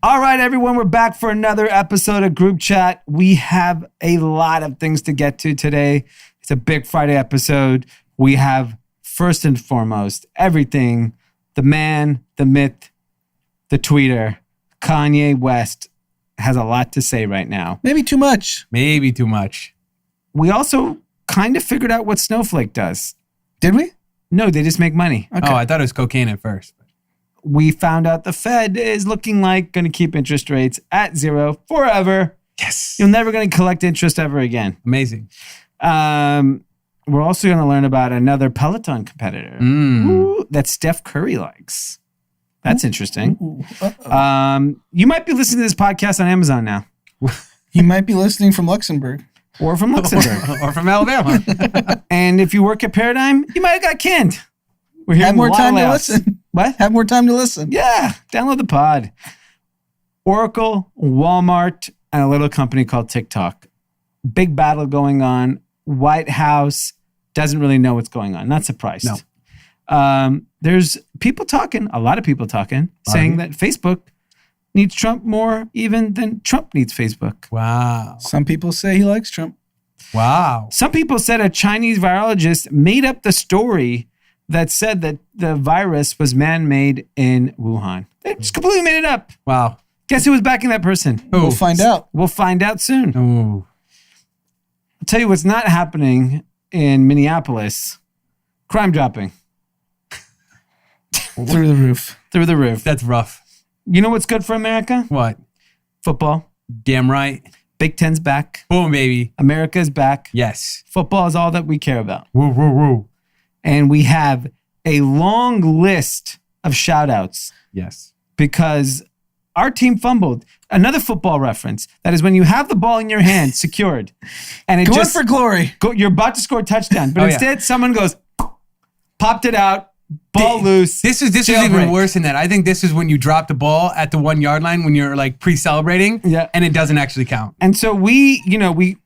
All right, everyone, we're back for another episode of Group Chat. We have a lot of things to get to today. It's a big Friday episode. We have, first and foremost, everything, the man, the myth, the tweeter, Kanye West has a lot to say right now. Maybe too much. Maybe too much. We also kind of figured out what Snowflake does. Did we? No, they just make money. Okay. Oh, I thought it was cocaine at first. We found out the Fed is looking like going to keep interest rates at zero forever. Yes. You're never going to collect interest ever again. Amazing. We're also going to learn about another Peloton competitor that Steph Curry likes. That's interesting. You might be listening to this podcast on Amazon now. You might be listening from Luxembourg. Or from Luxembourg. Or from Alabama. And if you work at Paradigm, you might have got canned. We're Have hearing more a lot time of to layoffs. listen. What? Have more time to listen. Yeah. Download the pod. Oracle, Walmart, and a little company called TikTok. Big battle going on. White House doesn't really know what's going on. Not surprised. No. There's people talking, a lot of people talking, saying that Facebook needs Trump more even than Trump needs Facebook. Wow. Some people say he likes Trump. Wow. Some people said a Chinese virologist made up the story that said that the virus was man-made in Wuhan. They just completely made it up. Wow. Guess who was backing that person? We'll find out. We'll find out soon. Ooh. I'll tell you what's not happening in Minneapolis. Crime dropping. Through the roof. Through the roof. That's rough. You know what's good for America? What? Football. Damn right. Big Ten's back. Boom, baby. America is back. Yes. Football is all that we care about. Woo, woo, woo. And we have a long list of shout outs Yes. because our team fumbled. Another football reference. That is when you have the ball in your hand secured and it Going just for glory. you're about to score a touchdown. But Oh, yeah. instead someone goes, popped it out, ball loose. This is jailbreak. even worse than that. I think this is when you drop the ball at the 1 yard line when you're like pre-celebrating and it doesn't actually count. And so we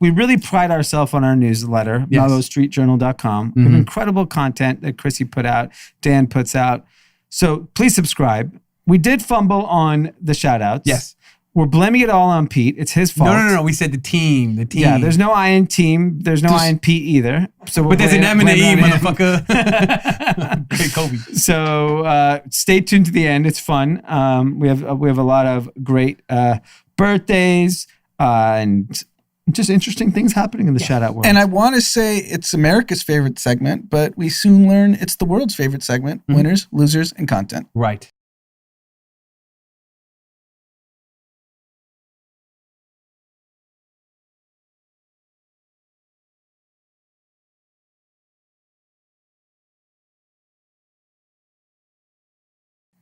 really pride ourselves on our newsletter, Yes. mellowstreetjournal.com. We have incredible content that Chrissy put out, Dan puts out. So please subscribe. We did fumble on the shout outs. Yes. We're blaming it all on Pete. It's his fault. No. We said the team. The team. Yeah, there's no I in team. There's no I in Pete either. So But there's an M and an E, blaming it on him. motherfucker. Great Kobe. So stay tuned to the end. It's fun. We have a lot of great birthdays and just interesting things happening in the shout out world. And I want to say it's America's favorite segment, but we soon learn it's the world's favorite segment. Winners, losers, and content. Right.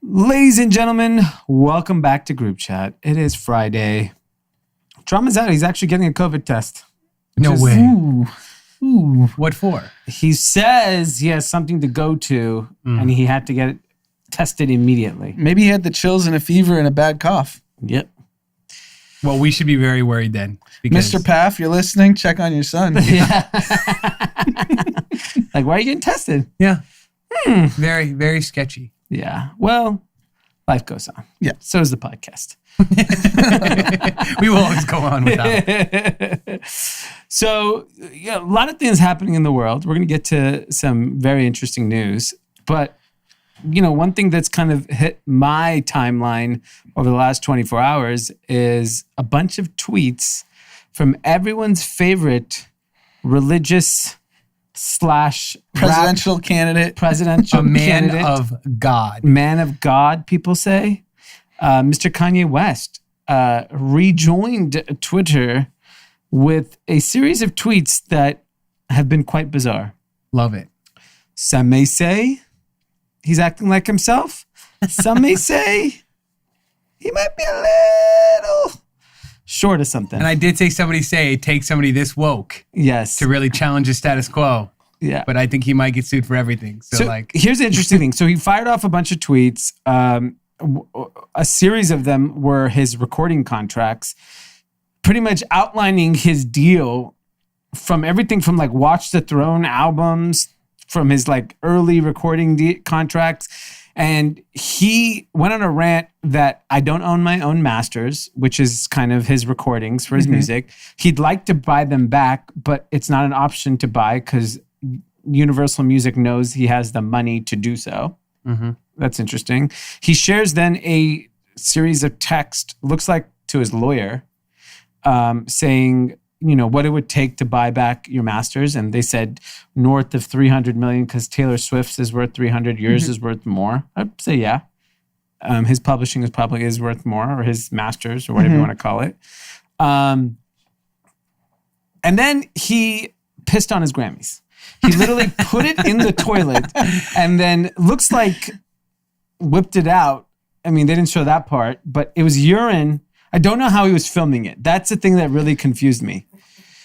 Ladies and gentlemen, welcome back to Group Chat. It is Friday. Drama's out. He's actually getting a COVID test. No Just- way. Ooh. What for? He says he has something to go to and he had to get it tested immediately. Maybe he had the chills and a fever and a bad cough. Yep. Well, we should be very worried then. Because Mr. Pfaff, you're listening? Check on your son. Yeah. Like, why are you getting tested? Yeah. Very, very sketchy. Yeah. Well, life goes on. Yeah. So does the podcast. We will always go on without it. So, yeah, a lot of things happening in the world. We're going to get to some very interesting news. But, one thing that's kind of hit my timeline over the last 24 hours is a bunch of tweets from everyone's favorite religious / Presidential candidate. presidential A man candidate. of God. Man of God, people say. Mr. Kanye West rejoined Twitter with a series of tweets that have been quite bizarre. Love it. Some may say he's acting like himself. Some may say he might be a little short of something. And I did say it takes somebody this woke Yes. to really challenge the status quo. Yeah. But I think he might get sued for everything. So here's the interesting thing. So he fired off a bunch of tweets. A series of them were his recording contracts, pretty much outlining his deal from everything from like Watch the Throne albums, from his like early recording contracts. And he went on a rant that I don't own my own masters, which is kind of his recordings for his music. He'd like to buy them back, but it's not an option to buy because Universal Music knows he has the money to do so. That's interesting. He shares then a series of text, looks like to his lawyer, saying, what it would take to buy back your masters. And they said north of 300 million because Taylor Swift's is worth 300, yours is worth more. I'd say, yeah. His publishing is probably worth more, or his masters, or whatever you want to call it. And then he pissed on his Grammys. He literally put it in the toilet and then looks like whipped it out. I mean, they didn't show that part, but it was urine. I don't know how he was filming it. That's the thing that really confused me.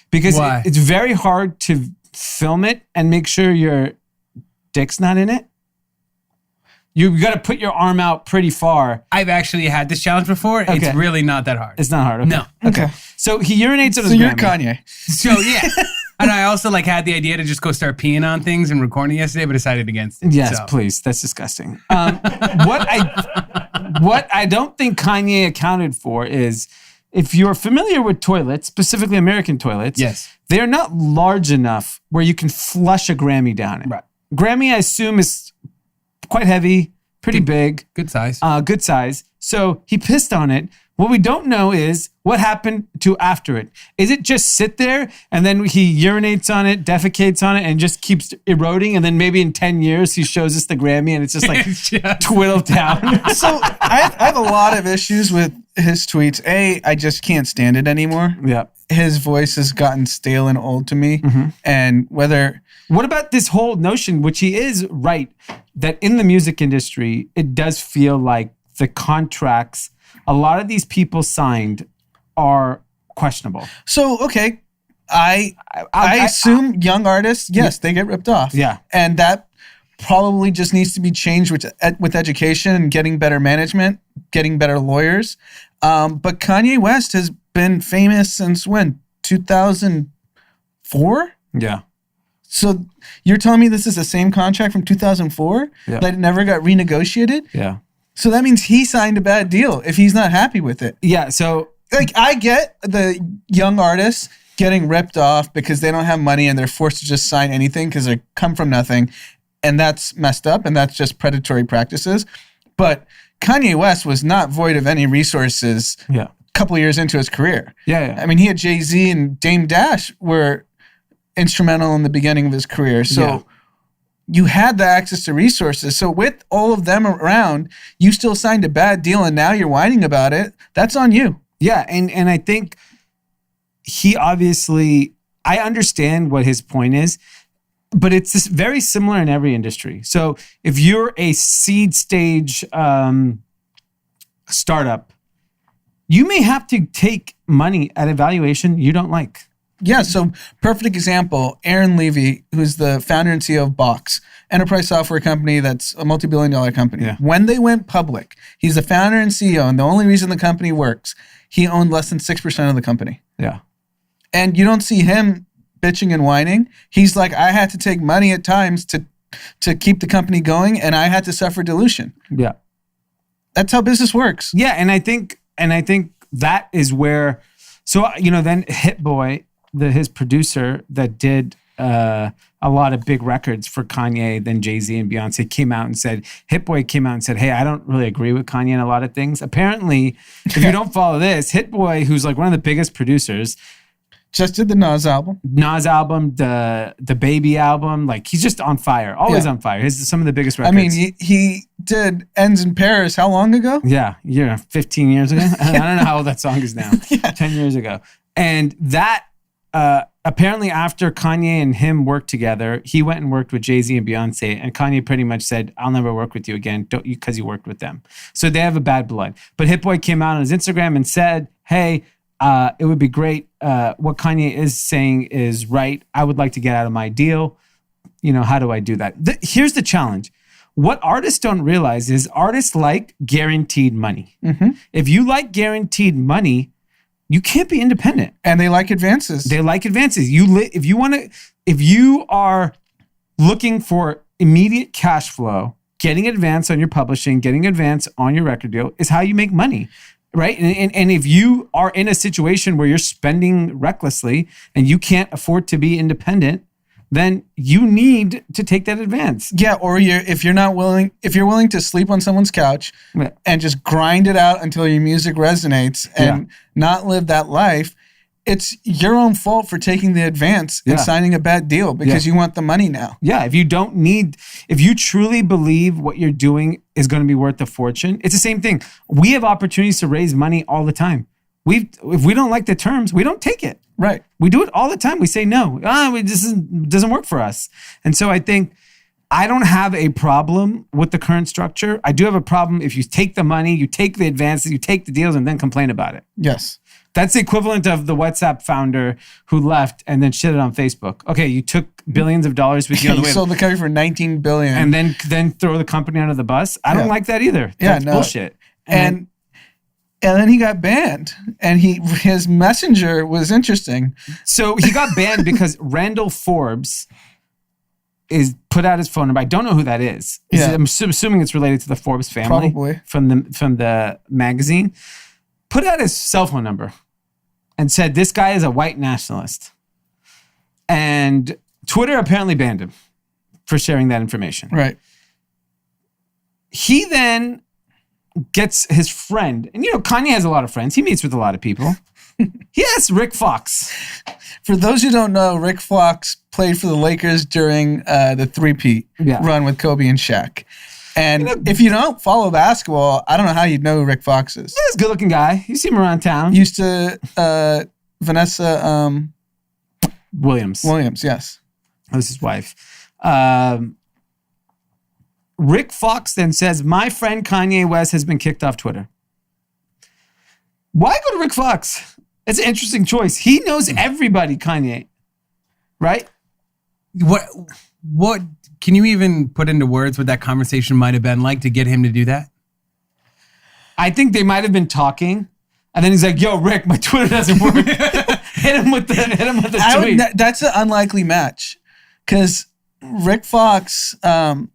Because it's very hard to film it and make sure your dick's not in it. You got to put your arm out pretty far. I've actually had this challenge before. Okay. It's really not that hard. It's not hard. Okay. No. Okay. So he urinates on his Grammy. So you're Kanye. So yeah. And I also had the idea to just go start peeing on things and recording yesterday, but decided against it. Yes, please. That's disgusting. What I don't think Kanye accounted for is, if you're familiar with toilets, specifically American toilets, they're not large enough where you can flush a Grammy down it. Right. Grammy, I assume, is quite heavy, pretty big. Good size. Good size. So he pissed on it. What we don't know is what happened to after it. Is it just sit there and then he urinates on it, defecates on it, and just keeps eroding? And then maybe in 10 years he shows us the Grammy and it's just like twiddled down. So I have a lot of issues with his tweets. I just can't stand it anymore. Yeah. His voice has gotten stale and old to me. And what about this whole notion, which he is right, that in the music industry, it does feel like the contracts a lot of these people signed are questionable. So, okay, I assume young artists, they get ripped off. Yeah. And that probably just needs to be changed with education and getting better management, getting better lawyers. But Kanye West has been famous since when? 2004? Yeah. So you're telling me this is the same contract from 2004 that it never got renegotiated? Yeah. So that means he signed a bad deal if he's not happy with it. Yeah, so... I get the young artists getting ripped off because they don't have money and they're forced to just sign anything because they come from nothing. And that's messed up and that's just predatory practices. But Kanye West was not void of any resources a couple of years into his career. Yeah. I mean, he had Jay-Z and Dame Dash were instrumental in the beginning of his career. So... you had the access to resources. So with all of them around, you still signed a bad deal and now you're whining about it. That's on you. Yeah. And I think he obviously, I understand what his point is, but it's just very similar in every industry. So if you're a seed stage startup, you may have to take money at a valuation you don't like. Yeah, so perfect example, Aaron Levy, who's the founder and CEO of Box, enterprise software company that's a multi-billion-dollar company. Yeah. When they went public, he's the founder and CEO, and the only reason the company works, he owned less than 6% of the company. Yeah. And you don't see him bitching and whining. He's like, I had to take money at times to keep the company going, and I had to suffer dilution. Yeah. That's how business works. Yeah, and I think that is where, so, then Hit Boy, his producer that did a lot of big records for Kanye, then Jay-Z and Beyonce, came out and said, Hit Boy came out and said, hey, I don't really agree with Kanye in a lot of things. Apparently, if you don't follow this, Hit Boy, who's like one of the biggest producers, just did the Nas album. The Baby album, like he's just on fire, always on fire. He's some of the biggest records. I mean, he did Ends in Paris how long ago? Yeah, 15 years ago. I don't know how old that song is now. 10 years ago. And that, apparently after Kanye and him worked together, he went and worked with Jay-Z and Beyonce, and Kanye pretty much said, I'll never work with you again because you worked with them. So they have a bad blood. But Hit Boy came out on his Instagram and said, hey, it would be great. What Kanye is saying is right. I would like to get out of my deal. How do I do that? Here's the challenge. What artists don't realize is artists like guaranteed money. Mm-hmm. If you like guaranteed money, you can't be independent. And they like advances. If you are looking for immediate cash flow, getting advance on your publishing, getting advance on your record deal is how you make money, right? And if you are in a situation where you're spending recklessly and you can't afford to be independent, then you need to take that advance. Yeah, or if you're willing to sleep on someone's couch and just grind it out until your music resonates and not live that life, it's your own fault for taking the advance and signing a bad deal because you want the money now. Yeah, if you truly believe what you're doing is going to be worth a fortune, it's the same thing. We have opportunities to raise money all the time. If we don't like the terms, we don't take it. Right. We do it all the time. We say no. This doesn't work for us. And so I think I don't have a problem with the current structure. I do have a problem if you take the money, you take the advances, you take the deals, and then complain about it. Yes. That's the equivalent of the WhatsApp founder who left and then shitted on Facebook. Okay, you took billions of dollars with you on the way. You sold the company for $19 billion. And then throw the company under the bus. I don't like that either. That's bullshit. And then he got banned. And his messenger was interesting. So he got banned because Randall Forbes is put out his phone number. I don't know who that is. I'm assuming it's related to the Forbes family. Probably. From the magazine. Put out his cell phone number and said, this guy is a white nationalist. And Twitter apparently banned him for sharing that information. Right. He then gets his friend, and Kanye has a lot of friends. He meets with a lot of people. Yes, Rick Fox. For those who don't know, Rick Fox played for the Lakers during the three-peat run with Kobe and Shaq. And if you don't follow basketball, I don't know how you'd know who Rick Fox is. Yeah, he's a good-looking guy. You see him around town. Used to Vanessa Williams. Williams, yes. That was his wife. Rick Fox then says, my friend Kanye West has been kicked off Twitter. Why go to Rick Fox? It's an interesting choice. He knows everybody, Kanye. Right? What can you even put into words what that conversation might have been like to get him to do that? I think they might have been talking, and then he's like, "Yo, Rick, my Twitter doesn't work." hit him with the tweet. That's an unlikely match because Rick Fox. I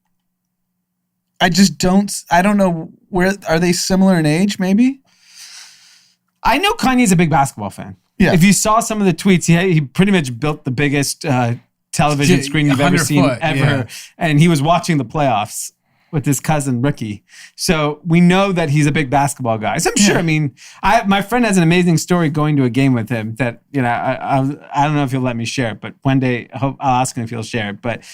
don't know where are they similar in age? Maybe. I know Kanye's a big basketball fan. Yeah. If you saw some of the tweets, he pretty much built the biggest television screen you've ever seen ever. Yeah. And he was watching the playoffs with his cousin Ricky. So we know that he's a big basketball guy. So I'm sure, I mean, my friend has an amazing story going to a game with him that, I don't know if he'll let me share it, but one day I'll ask him if he'll share it. But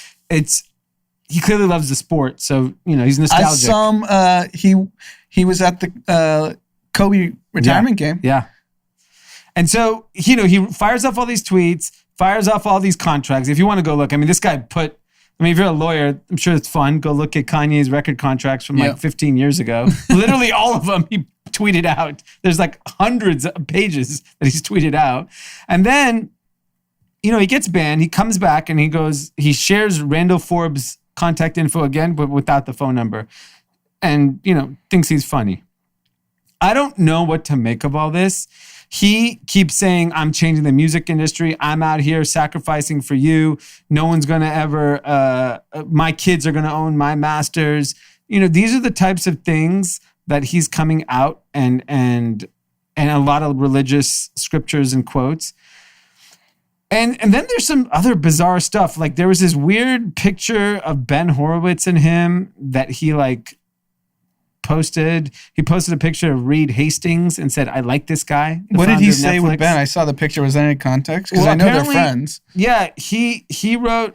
he clearly loves the sport. So, he's nostalgic. I saw him, he was at the Kobe retirement game. Yeah. And so, he fires off all these tweets, fires off all these contracts. If you want to go look, this guy if you're a lawyer, I'm sure it's fun. Go look at Kanye's record contracts from 15 years ago. Literally all of them he tweeted out. There's hundreds of pages that he's tweeted out. And then, he gets banned. He comes back and he shares Randall Forbes' contact info again, but without the phone number. And, thinks he's funny. I don't know what to make of all this. He keeps saying, I'm changing the music industry. I'm out here sacrificing for you. No one's going to ever, my kids are going to own my masters. These are the types of things that he's coming out and a lot of religious scriptures and quotes. And then there's some other bizarre stuff. Like there was this weird picture of Ben Horowitz and him that he posted. He posted a picture of Reed Hastings and said, I like this guy. What did he say with Ben? I saw the picture. Was there any context? Because I know they're friends. Yeah, he wrote,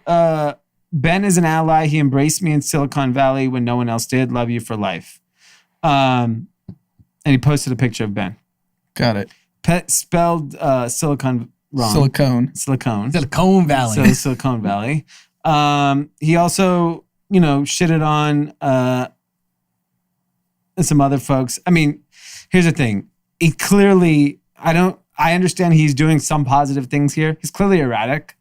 Ben is an ally. He embraced me in Silicon Valley when no one else did. Love you for life. And he posted a picture of Ben. Got it. Spelled silicon wrong. Silicone So Valley. Silicon Valley. He also, shitted on some other folks. Here's the thing. He clearly, I understand he's doing some positive things here. He's clearly erratic.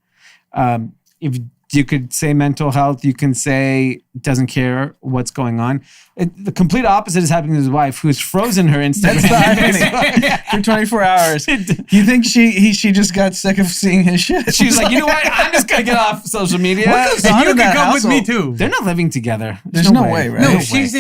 If You could say mental health. You can say doesn't care what's going on. The complete opposite is happening to his wife, who's frozen her Instagram. That's the irony. For 24 hours. You think she just got sick of seeing his shit? She's like, you know what? I'm just going to get off social media. What goes on And you in can that come with household? me too. They're not living together. There's no way, right? No, No she's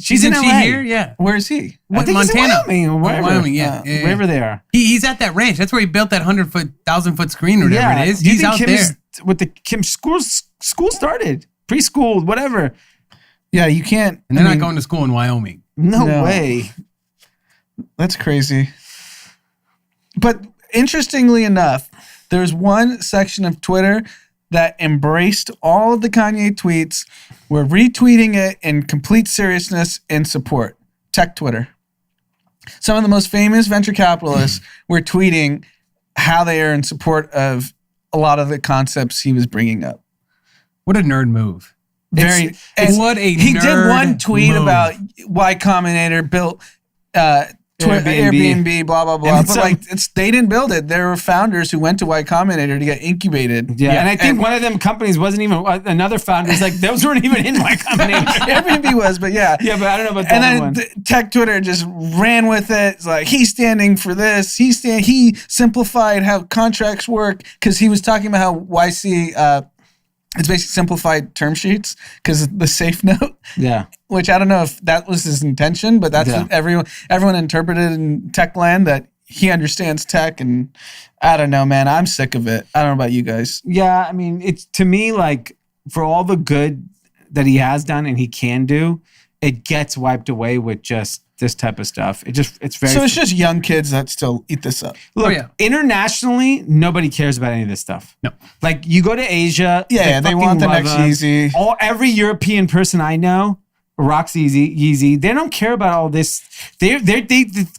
She's in isn't LA. she here? Yeah. Where is he? I think he's in Montana. Wyoming or wherever. Wyoming, yeah. Wherever they are. He's at that ranch. That's where he built that 1,000-foot screen or whatever it is. Do you He's think out Kim's, there. with the Kim school started? Preschool, whatever. Yeah, you can't. And they're not going to school in Wyoming. No way. That's crazy. But interestingly enough, there's one section of Twitter that embraced all of the Kanye tweets, were retweeting it in complete seriousness and support. Tech Twitter. Some of the most famous venture capitalists were tweeting how they are in support of a lot of the concepts he was bringing up. What a nerd move. He did one tweet move. about Y Combinator built Airbnb, blah blah blah. And But they didn't build it. There were founders who went to Y Combinator to get incubated. Yeah, and I think one of them companies wasn't even another founder's like those weren't even in Y Combinator. Airbnb was, but yeah. Yeah, but I don't know about that and then one. Tech Twitter just ran with it. It's like he's standing for this. He simplified how contracts work because he was talking about how YC. It's basically simplified term sheets because the safe note. Yeah. Which I don't know if that was his intention, but that's what everyone interpreted in tech land, that he understands tech, and I don't know, man. I'm sick of it. I don't know about you guys. Yeah, I mean, it's to me like for all the good that he has done and he can do, it gets wiped away with just this type of stuff. It's very. So it's just young kids that still eat this up. Look, internationally, nobody cares about any of this stuff. No. Like you go to Asia, they want the next Yeezy. Every European person I know rocks Yeezy. They don't care about all this. The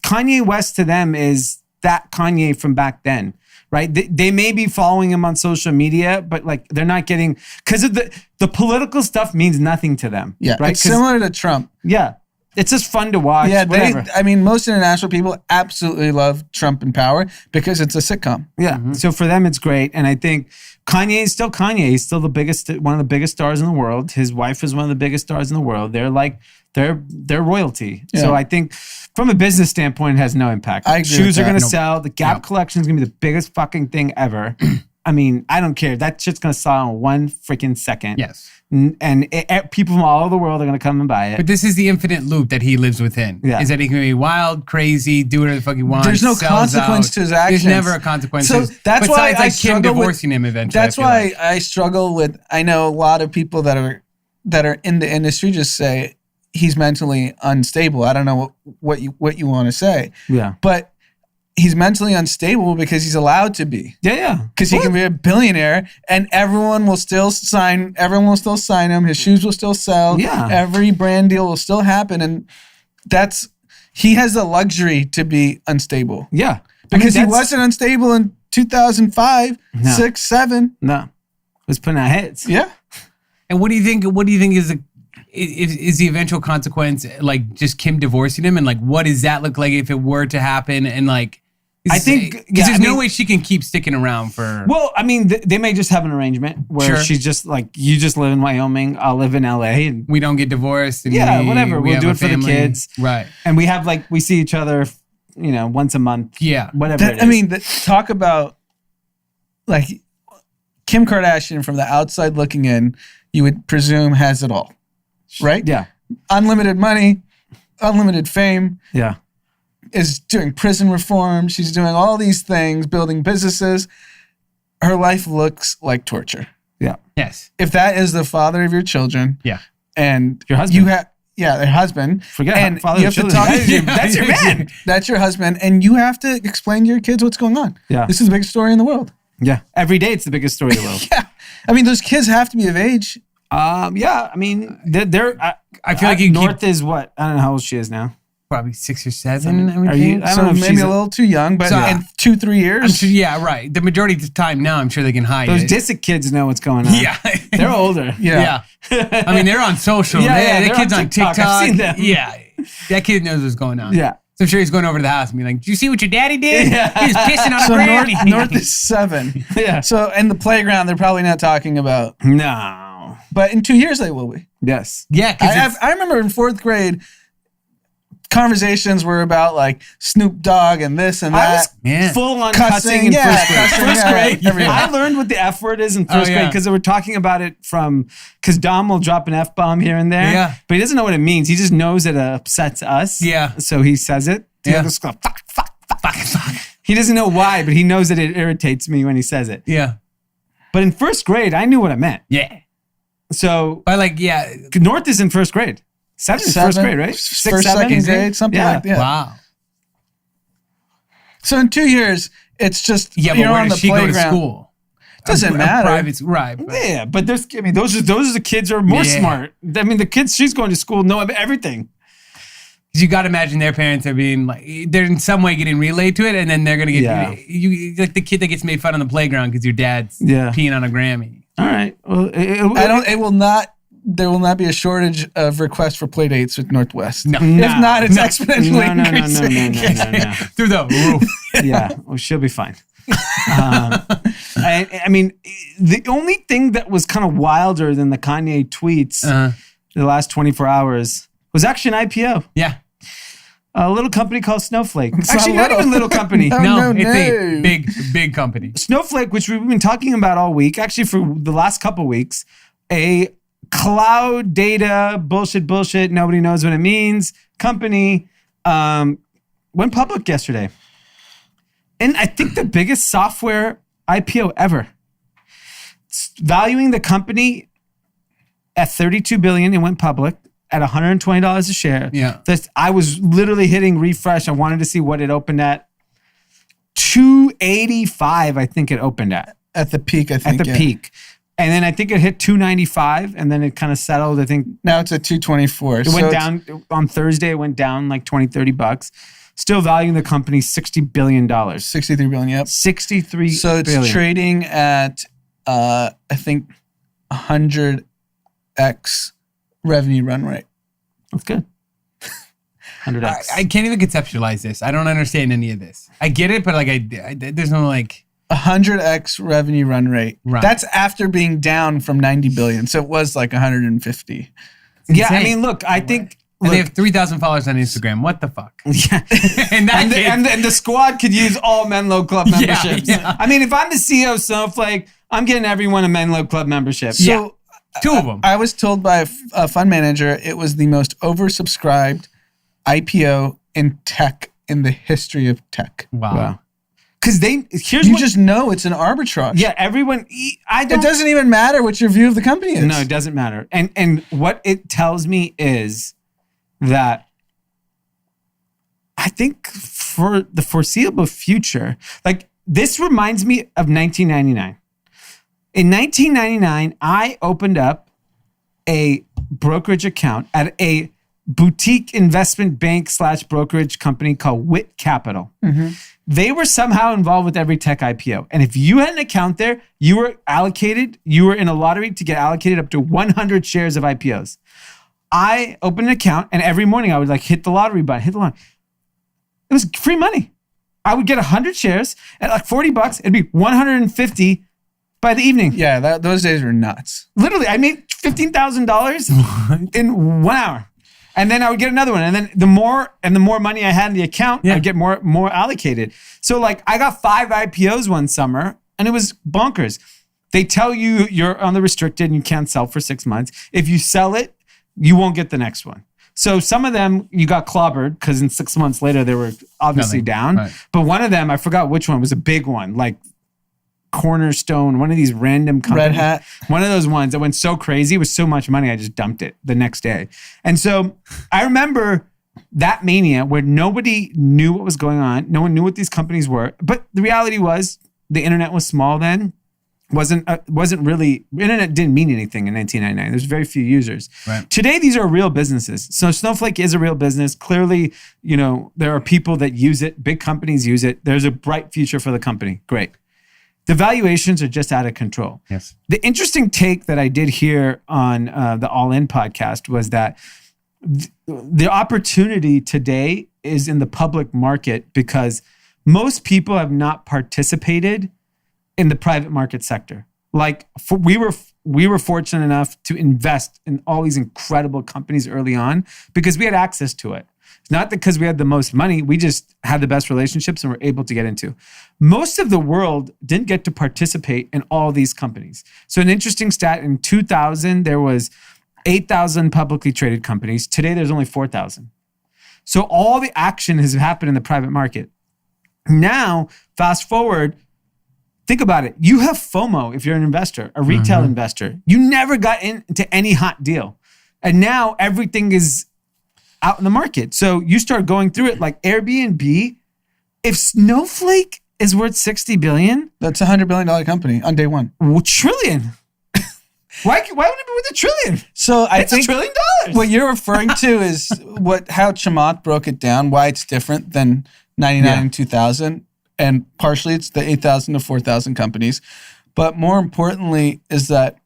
Kanye West to them is that Kanye from back then. Right? They may be following him on social media, but like they're not getting, because of the political stuff means nothing to them. Yeah. Right? It's similar to Trump. Yeah. It's just fun to watch. Yeah, whatever. most international people absolutely love Trump in power because it's a sitcom. Yeah. Mm-hmm. So for them, it's great. And I think Kanye is still Kanye. He's still one of the biggest stars in the world. His wife is one of the biggest stars in the world. They're like, they're royalty. Yeah. So I think from a business standpoint, it has no impact. I agree Shoes with are going to that. sell. The Gap collection is going to be the biggest fucking thing ever. I mean, I don't care. That shit's going to sell in 1 freaking second. Yes. And people from all over the world are going to come and buy it. But this is the infinite loop that he lives within. Yeah. Is that he can be wild, crazy, do whatever the fuck he wants. There's no sells consequence out. to his actions. There's never a consequence. So that's why besides I like Kim struggle divorcing him eventually. That's why I struggle with. I know a lot of people that are in the industry just say he's mentally unstable. I don't know what you want to say. Yeah. But he's mentally unstable because he's allowed to be. Yeah. Because he can be a billionaire and everyone will still sign him. His shoes will still sell. Yeah. Every brand deal will still happen. And he has the luxury to be unstable. Yeah. Because he wasn't unstable in 2005, 6, 7. No. He was putting out hits. Yeah. And what do you think is the eventual consequence, like just Kim divorcing him? And like, what does that look like if it were to happen? And like, I think because there's no way she can keep sticking around for. Well, I mean, they may just have an arrangement where she's just like, you just live in Wyoming, I'll live in LA, and we don't get divorced. And whatever. We'll do it for the kids, right? And we see each other, once a month. Yeah, whatever. Talk about like Kim Kardashian from the outside looking in. You would presume has it all, right? Yeah, unlimited money, unlimited fame. Yeah. Is doing prison reform. She's doing all these things, building businesses. Her life looks like torture. Yeah. Yes. If that is the father of your children. Yeah. And your husband. their husband. Forget and father you of have to children. talk. That's your man. That's your husband. And you have to explain to your kids what's going on. Yeah. This is the biggest story in the world. Yeah. Every day it's the biggest story in the world. Yeah. I mean, those kids have to be of age. Yeah. I mean, they're I feel like North is what? I don't know how old she is now. Probably 6 or 7. Are you? I don't know if maybe a little too young, but in 2-3 years. I'm sure, yeah, right. The majority of the time now, I'm sure they can hide those it. Disick kids know what's going on. Yeah. They're older. Yeah. I mean, they're on social. Yeah, the they're kids on on TikTok. TikTok. I've seen them. Yeah. That kid knows what's going on. Yeah. So I'm sure he's going over to the house and being like, "Did you see what your daddy did? Yeah. He was pissing on a So granny." North is 7. Yeah. So in the playground, they're probably not talking about. No. But in 2 years, they will be. Yes. Yeah, because I remember in 4th grade, conversations were about like Snoop Dogg and this and I that. was Yeah. full on Cussing, cussing in yeah, first grade. cussing, First yeah, grade, everywhere. I learned what the F word is in first Oh, grade yeah. because they were talking about it because Dom will drop an F bomb here and there. Yeah. But he doesn't know what it means. He just knows it upsets us. Yeah. So he says it. Yeah. Just go, fuck. He doesn't know why, but he knows that it irritates me when he says it. yeah, But in first grade, I knew what it meant. yeah. So But like, yeah, North is in first grade. 7 is first grade, right? 6, First, 7? second grade, something like that. wow. So in 2 years, it's just Yeah, but you're where on the does she go to playground. school? Doesn't A matter. private, right? But Yeah, but those are the kids who are more Yeah. smart. I mean, the kids she's going to school know everything. you got to imagine their parents are being like, they're in some way getting relayed to it, and then they're gonna get Yeah. you like the kid that gets made fun on the playground because your dad's Yeah. peeing on a Grammy. All right. Well, It will not. There will not be a shortage of requests for play dates with Northwest. No. If not, it's exponentially No. increasing. Through the roof. Yeah, well, she'll be fine. I mean, the only thing that was kind of wilder than the Kanye tweets the last 24 hours was actually an IPO. Yeah. A little company called Snowflake. It's Actually, not not even little company. No. No, it's no. a big company. Snowflake, which we've been talking about all week, actually for the last couple weeks, a cloud data bullshit, nobody knows what it means, company went public yesterday. And I think the biggest software IPO ever. It's valuing the company at $32 billion. It went public at $120 a share. Yeah. I was literally hitting refresh. I wanted to see what it opened at. $285, I think it opened at At the peak, I think. the peak. And then I think it hit $295 and then it kind of settled. I think Now it's at 224. it went down on Thursday. It went down like $20-$30. Still valuing the company $60 billion. 63 billion. Yep. 63 So it's billion. trading at I think 100x revenue run rate. That's good. 100x. I can't even conceptualize this. I don't understand any of this. I get it, but like I there's no like 100x revenue run rate. Right. That's after being down from 90 billion. So it was like 150. Yeah, I insane. mean, look, I think... And they look, have 3,000 followers on Instagram. What the fuck? yeah. And that kid- and the squad could use all Menlo Club Yeah, memberships. yeah. I mean, if I'm the CEO of Snowflake, I'm getting everyone a Menlo Club membership. So two of them. I was told by a fund manager it was the most oversubscribed IPO in tech in the history of tech. Wow. Because here's You what... just know it's an arbitrage. Yeah, everyone... I It don't... doesn't even matter what your view of the company is. No, it doesn't matter. And what it tells me is that I think for the foreseeable future, like this reminds me of 1999. In 1999, I opened up a brokerage account at a boutique investment bank / brokerage company called Wit Capital. Mm-hmm. They were somehow involved with every tech IPO. And if you had an account there, you were in a lottery to get allocated up to 100 shares of IPOs. I opened an account and every morning I would like hit the lottery button, hit the lottery. It was free money. I would get 100 shares at like $40. It'd be 150 by the evening. Yeah, those days were nuts. Literally, I made $15,000 in 1 hour. And then I would get another one. And then the more money I had in the account, I'd get more allocated. So like I got 5 IPOs one summer and it was bonkers. They tell you you're on the restricted and you can't sell for 6 months. If you sell it, you won't get the next one. So some of them you got clobbered because in 6 months later they were obviously down. Right. But one of them, I forgot which one, was a big one, like Cornerstone, one of these random companies. Red Hat. One of those ones that went so crazy, it was so much money, I just dumped it the next day. And so I remember that mania where nobody knew what was going on. No one knew what these companies were. But the reality was the internet was small then. Wasn't really, internet didn't mean anything in 1999. There's very few users. Right. Today, these are real businesses. So Snowflake is a real business. Clearly, there are people that use it. Big companies use it. There's a bright future for the company. Great. The valuations are just out of control. Yes. The interesting take that I did hear on the All In podcast was that the opportunity today is in the public market because most people have not participated in the private market sector. Like we were fortunate enough to invest in all these incredible companies early on because we had access to it. It's not because we had the most money, we just had the best relationships and were able to get into. Most of the world didn't get to participate in all these companies. So an interesting stat, in 2000, there was 8,000 publicly traded companies. Today, there's only 4,000. So all the action has happened in the private market. Now, fast forward, think about it. You have FOMO if you're an investor, a retail investor. You never got into any hot deal. And now everything is out in the market. So you start going through it like Airbnb. If Snowflake is worth $60 billion. That's a $100 billion company on day one. Well, trillion. Why wouldn't it be worth $1 trillion? So I it's think $1 trillion. What you're referring to is how Chamath broke it down, why it's different than 99 and 2000. And partially it's the 8,000 to 4,000 companies. But more importantly is that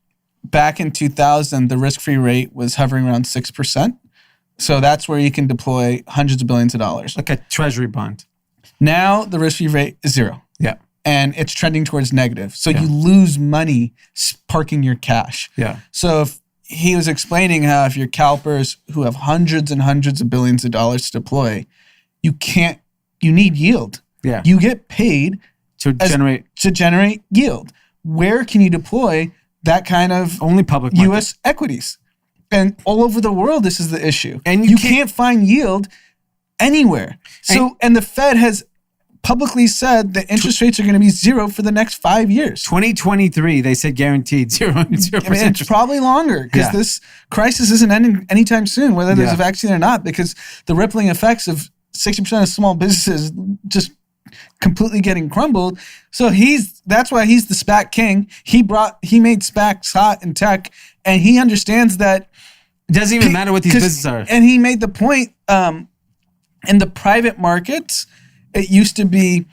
back in 2000, the risk-free rate was hovering around 6%. So that's where you can deploy hundreds of billions of dollars. Like a treasury bond. Now the risk-free rate is 0. Yeah. And it's trending towards negative. So you lose money parking your cash. Yeah. So if he was explaining how if you're CalPERS who have hundreds and hundreds of billions of dollars to deploy, you need yield. Yeah. You get paid to generate yield. Where can you deploy that kind of only public U.S. equities? And all over the world, this is the issue. And you can't find yield anywhere. So, and the Fed has publicly said that interest rates are going to be 0 for the next 5 years. 2023, they said guaranteed 0%. I mean, it's probably longer because this crisis isn't ending anytime soon, whether there's a vaccine or not, because the rippling effects of 60% of small businesses just completely getting crumbled. So that's why he's the SPAC king. He made SPACs hot in tech, and he understands that it doesn't even matter what these businesses are. And he made the point in the private markets, it used to be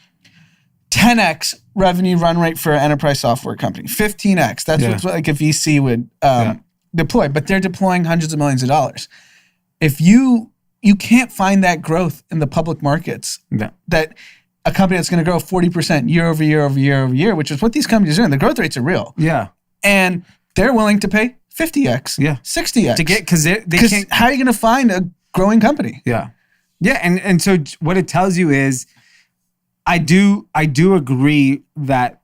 10x revenue run rate for an enterprise software company, 15x. That's what like a VC would deploy, but they're deploying hundreds of millions of dollars. If you can't find that growth in the public markets, that a company that's going to grow 40% year over year over year over year, which is what these companies are doing. The growth rates are real. Yeah. And they're willing to pay 50x, 60x. To get, because they can't. How are you going to find a growing company? Yeah. Yeah, and so what it tells you is, I do agree that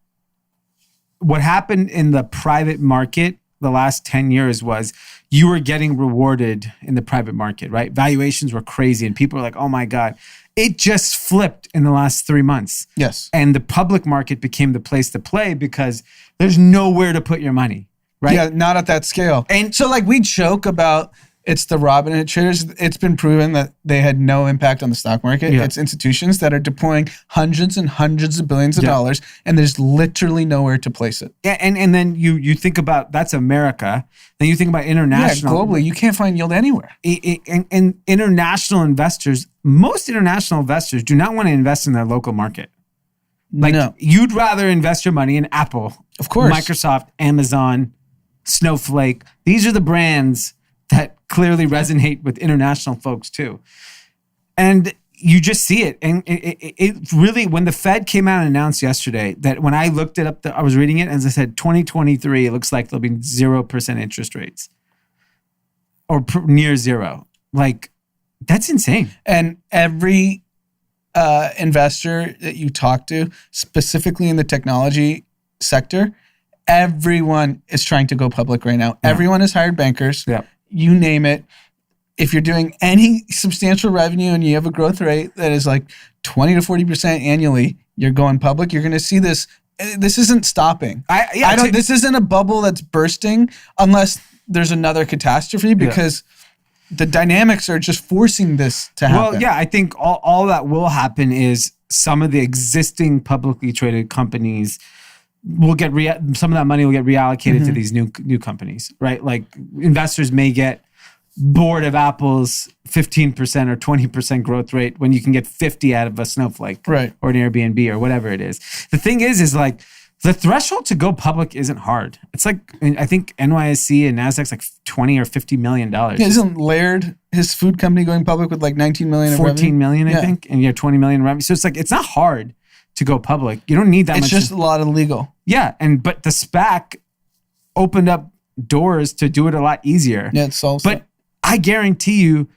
what happened in the private market the last 10 years was you were getting rewarded in the private market, right? Valuations were crazy and people were like, oh my God. It just flipped in the last 3 months. Yes. And the public market became the place to play because there's nowhere to put your money, right? Yeah, not at that scale. And so like we joke about it's the Robinhood traders. It's been proven that they had no impact on the stock market. Yeah. It's institutions that are deploying hundreds and hundreds of billions of dollars, and there's literally nowhere to place it. Yeah, and then you think about, that's America. Then you think about international. Yeah, globally, you can't find yield anywhere. And international investors, most international investors do not want to invest in their local market. Like you'd rather invest your money in Apple, of course, Microsoft, Amazon, Snowflake. These are the brands that clearly resonate with international folks too. And you just see it. And it really, when the Fed came out and announced yesterday that when I looked it up, I was reading it, as I said, 2023, it looks like there'll be 0% interest rates or near zero. Like, that's insane. And every investor that you talk to, specifically in the technology sector, everyone is trying to go public right now. Yeah. Everyone has hired bankers. Yeah. You name it. If you're doing any substantial revenue and you have a growth rate that is like 20 to 40% annually, you're going public, you're going to see this. This isn't stopping. This isn't a bubble that's bursting unless there's another catastrophe, because the dynamics are just forcing this to happen. Well, yeah, I think all that will happen is some of the existing publicly traded companies will get some of that money will get reallocated to these new companies, right? Like investors may get bored of Apple's 15% or 20% growth rate when you can get 50 out of a Snowflake, right, or an Airbnb or whatever it is. The thing is like The threshold to go public isn't hard. It's like, I think NYSE and NASDAQ's like 20 or $50 million. Yeah, isn't Laird, his food company, going public with like 19 million? 14 million, I think. And you have 20 million revenue. So it's like, it's not hard to go public. You don't need that much. It's just a lot of legal. Yeah. But the SPAC opened up doors to do it a lot easier. Yeah, it solves But I guarantee you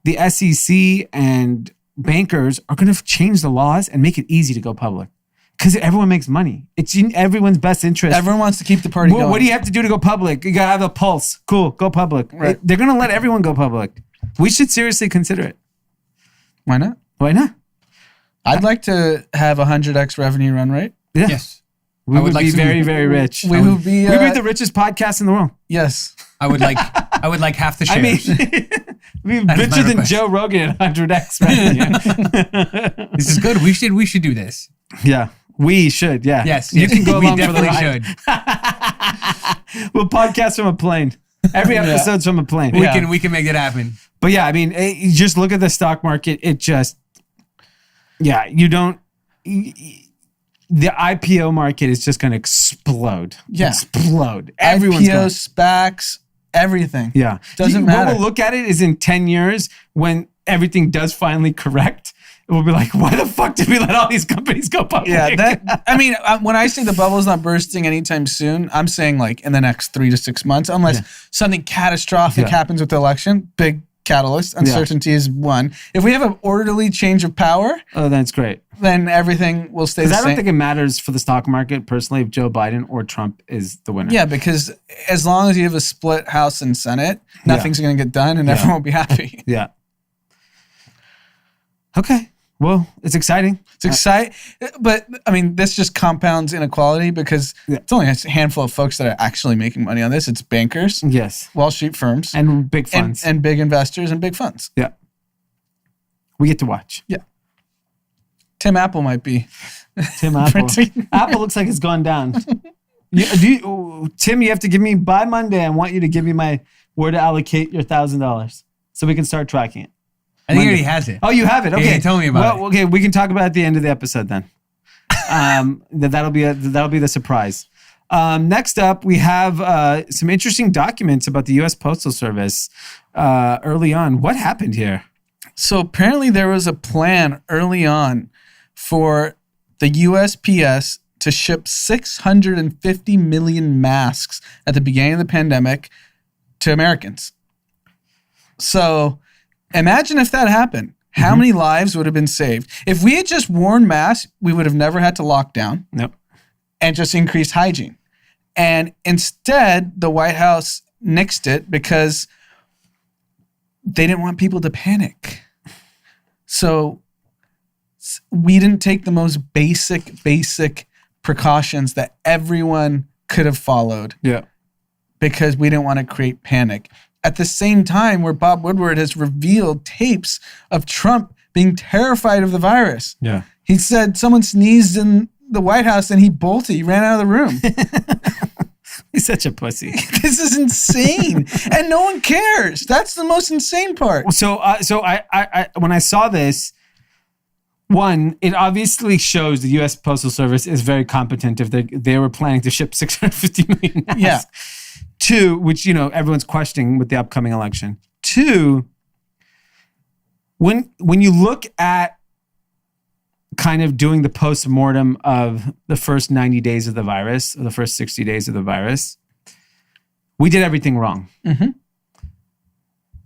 the SEC and bankers are going to change the laws and make it easy to go public. Because everyone makes money. It's in everyone's best interest. Everyone wants to keep the party going. What do you have to do to go public? You got to have a pulse. Cool, go public. Right. They're going to let everyone go public. We should seriously consider it. Why not? Why not? I'd like to have 100x revenue run rate. Yeah. Yes. We would be very, very rich. We would be the richest podcast in the world. Yes. I would like half the shares. I mean, we'd be richer than Joe Rogan at 100x revenue. This is good. We should do this. Yeah. We should, yeah. Yes. You can go along for the definitely ride. should. We'll podcast from a plane. Every episode's from a plane. We can make it happen. But yeah, I mean, you just look at the stock market. It just, you don't, the IPO market is just going to explode. Yeah. Explode. Everyone's going. SPACs, everything. Yeah. Doesn't matter. What we'll look at it is in 10 years when everything does finally correct. We'll be like, why the fuck did we let all these companies go public? Yeah, when I say the bubble's not bursting anytime soon, I'm saying like in the next 3 to 6 months, unless something catastrophic happens with the election, big catalyst, uncertainty is one. If we have an orderly change of power, then it's great. Then everything will stay the same. I don't think it matters for the stock market personally if Joe Biden or Trump is the winner. Yeah, because as long as you have a split House and Senate, nothing's going to get done and everyone will be happy. Yeah. Okay. Well, it's exciting. It's exciting. But, I mean, this just compounds inequality because it's only a handful of folks that are actually making money on this. It's bankers. Yes. Wall Street firms. And big funds. And big investors and big funds. Yeah. We get to watch. Yeah. Tim Apple might be. Tim Apple. Apple looks like it's gone down. Tim, you have to give me, by Monday, I want you to give me where to allocate your $1,000 so we can start tracking it. I think he already has it. Oh, you have it. Okay, yeah, tell me about it. Okay, we can talk about it at the end of the episode then. That'll be the surprise. Next up, we have some interesting documents about the U.S. Postal Service early on. What happened here? So apparently there was a plan early on for the USPS to ship 650 million masks at the beginning of the pandemic to Americans. So imagine if that happened. How many lives would have been saved? If we had just worn masks, we would have never had to lock down. Nope. And just increased hygiene. And instead, the White House nixed it because they didn't want people to panic. So we didn't take the most basic precautions that everyone could have followed. Yeah. Because we didn't want to create panic. At the same time, where Bob Woodward has revealed tapes of Trump being terrified of the virus. Yeah. He said someone sneezed in the White House and he bolted. He ran out of the room. He's such a pussy. This is insane. And no one cares. That's the most insane part. So I when I saw this, one, it obviously shows the U.S. Postal Service is very competent if they were planning to ship 650 million masks. Yeah. Two, which, everyone's questioning with the upcoming election. Two, when you look at kind of doing the post-mortem of the first 90 days of the virus, or the first 60 days of the virus, we did everything wrong. Mm-hmm.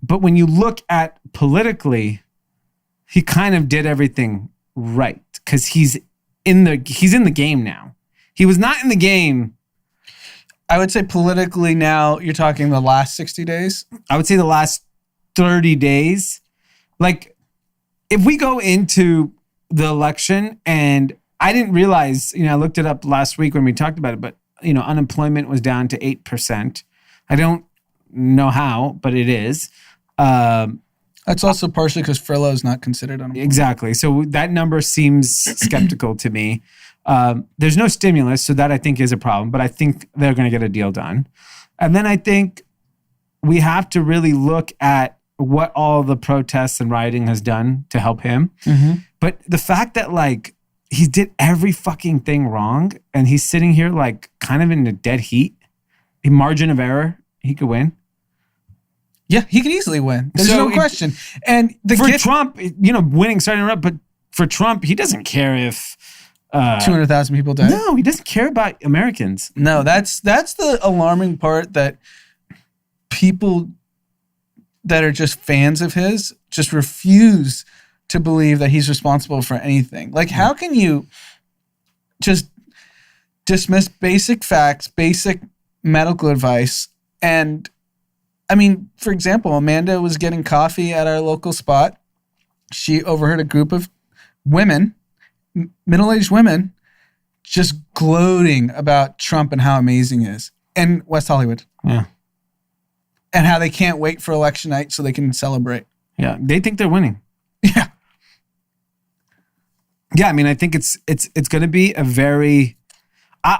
But when you look at politically, he kind of did everything right because he's in the game now. He was not in the game. I would say politically now, you're talking the last 60 days? I would say the last 30 days. Like, if we go into the election, and I didn't realize, I looked it up last week when we talked about it, but, unemployment was down to 8%. I don't know how, but it is. That's also partially because furlough is not considered unemployment. Exactly. So that number seems skeptical to me. There's no stimulus, so that I think is a problem, but I think they're going to get a deal done. And then I think we have to really look at what all the protests and rioting has done to help him. Mm-hmm. But the fact that he did every fucking thing wrong, and he's sitting here like kind of in the dead heat. A margin of error, he could win. Yeah, he could easily win. There's So no question. And Trump, winning, starting to run, but for Trump, he doesn't care if 200,000 people died. No, he doesn't care about Americans. No, that's the alarming part, that people that are just fans of his just refuse to believe that he's responsible for anything. Like, how can you just dismiss basic facts, basic medical advice? And I mean, for example, Amanda was getting coffee at our local spot. She overheard a group of women, middle-aged women, just gloating about Trump and how amazing he is in West Hollywood. Yeah. And how they can't wait for election night so they can celebrate. Yeah, they think they're winning. Yeah. Yeah, I mean, I think it's going to be a very, I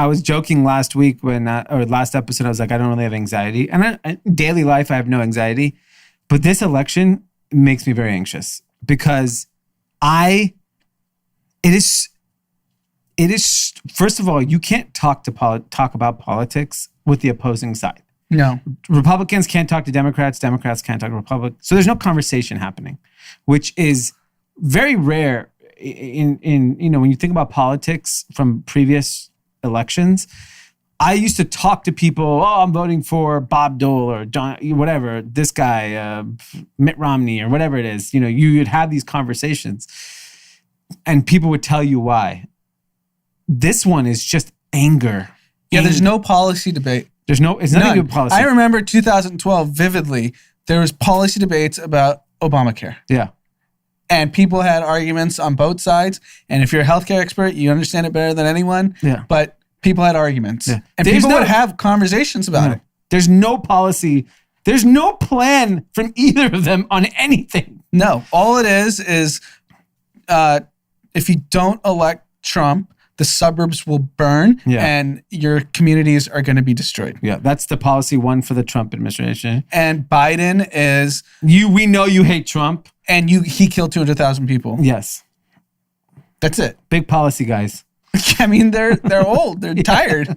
was joking last week or last episode, I was like, I don't really have anxiety. And in daily life, I have no anxiety. But this election makes me very anxious because it is, first of all, you can't talk about politics with the opposing side. No. Republicans can't talk to Democrats. Democrats can't talk to Republicans. So there's no conversation happening, which is very rare in when you think about politics from previous elections. I used to talk to people, I'm voting for Bob Dole or John, whatever, this guy, Mitt Romney or whatever it is. You'd have these conversations and people would tell you why. This one is just anger. Yeah, there's no policy debate. It's nothing to do with policy. I remember 2012 vividly. There was policy debates about Obamacare. Yeah. And people had arguments on both sides. And if you're a healthcare expert, you understand it better than anyone. Yeah. But people had arguments. Yeah. And people would have conversations about it. There's no policy. There's no plan from either of them on anything. No. All it is if you don't elect Trump, the suburbs will burn and your communities are going to be destroyed. Yeah, that's the policy one for the Trump administration. And Biden is... We know you hate Trump. And he killed 200,000 people. Yes. That's it. Big policy guys. I mean, they're old. They're tired.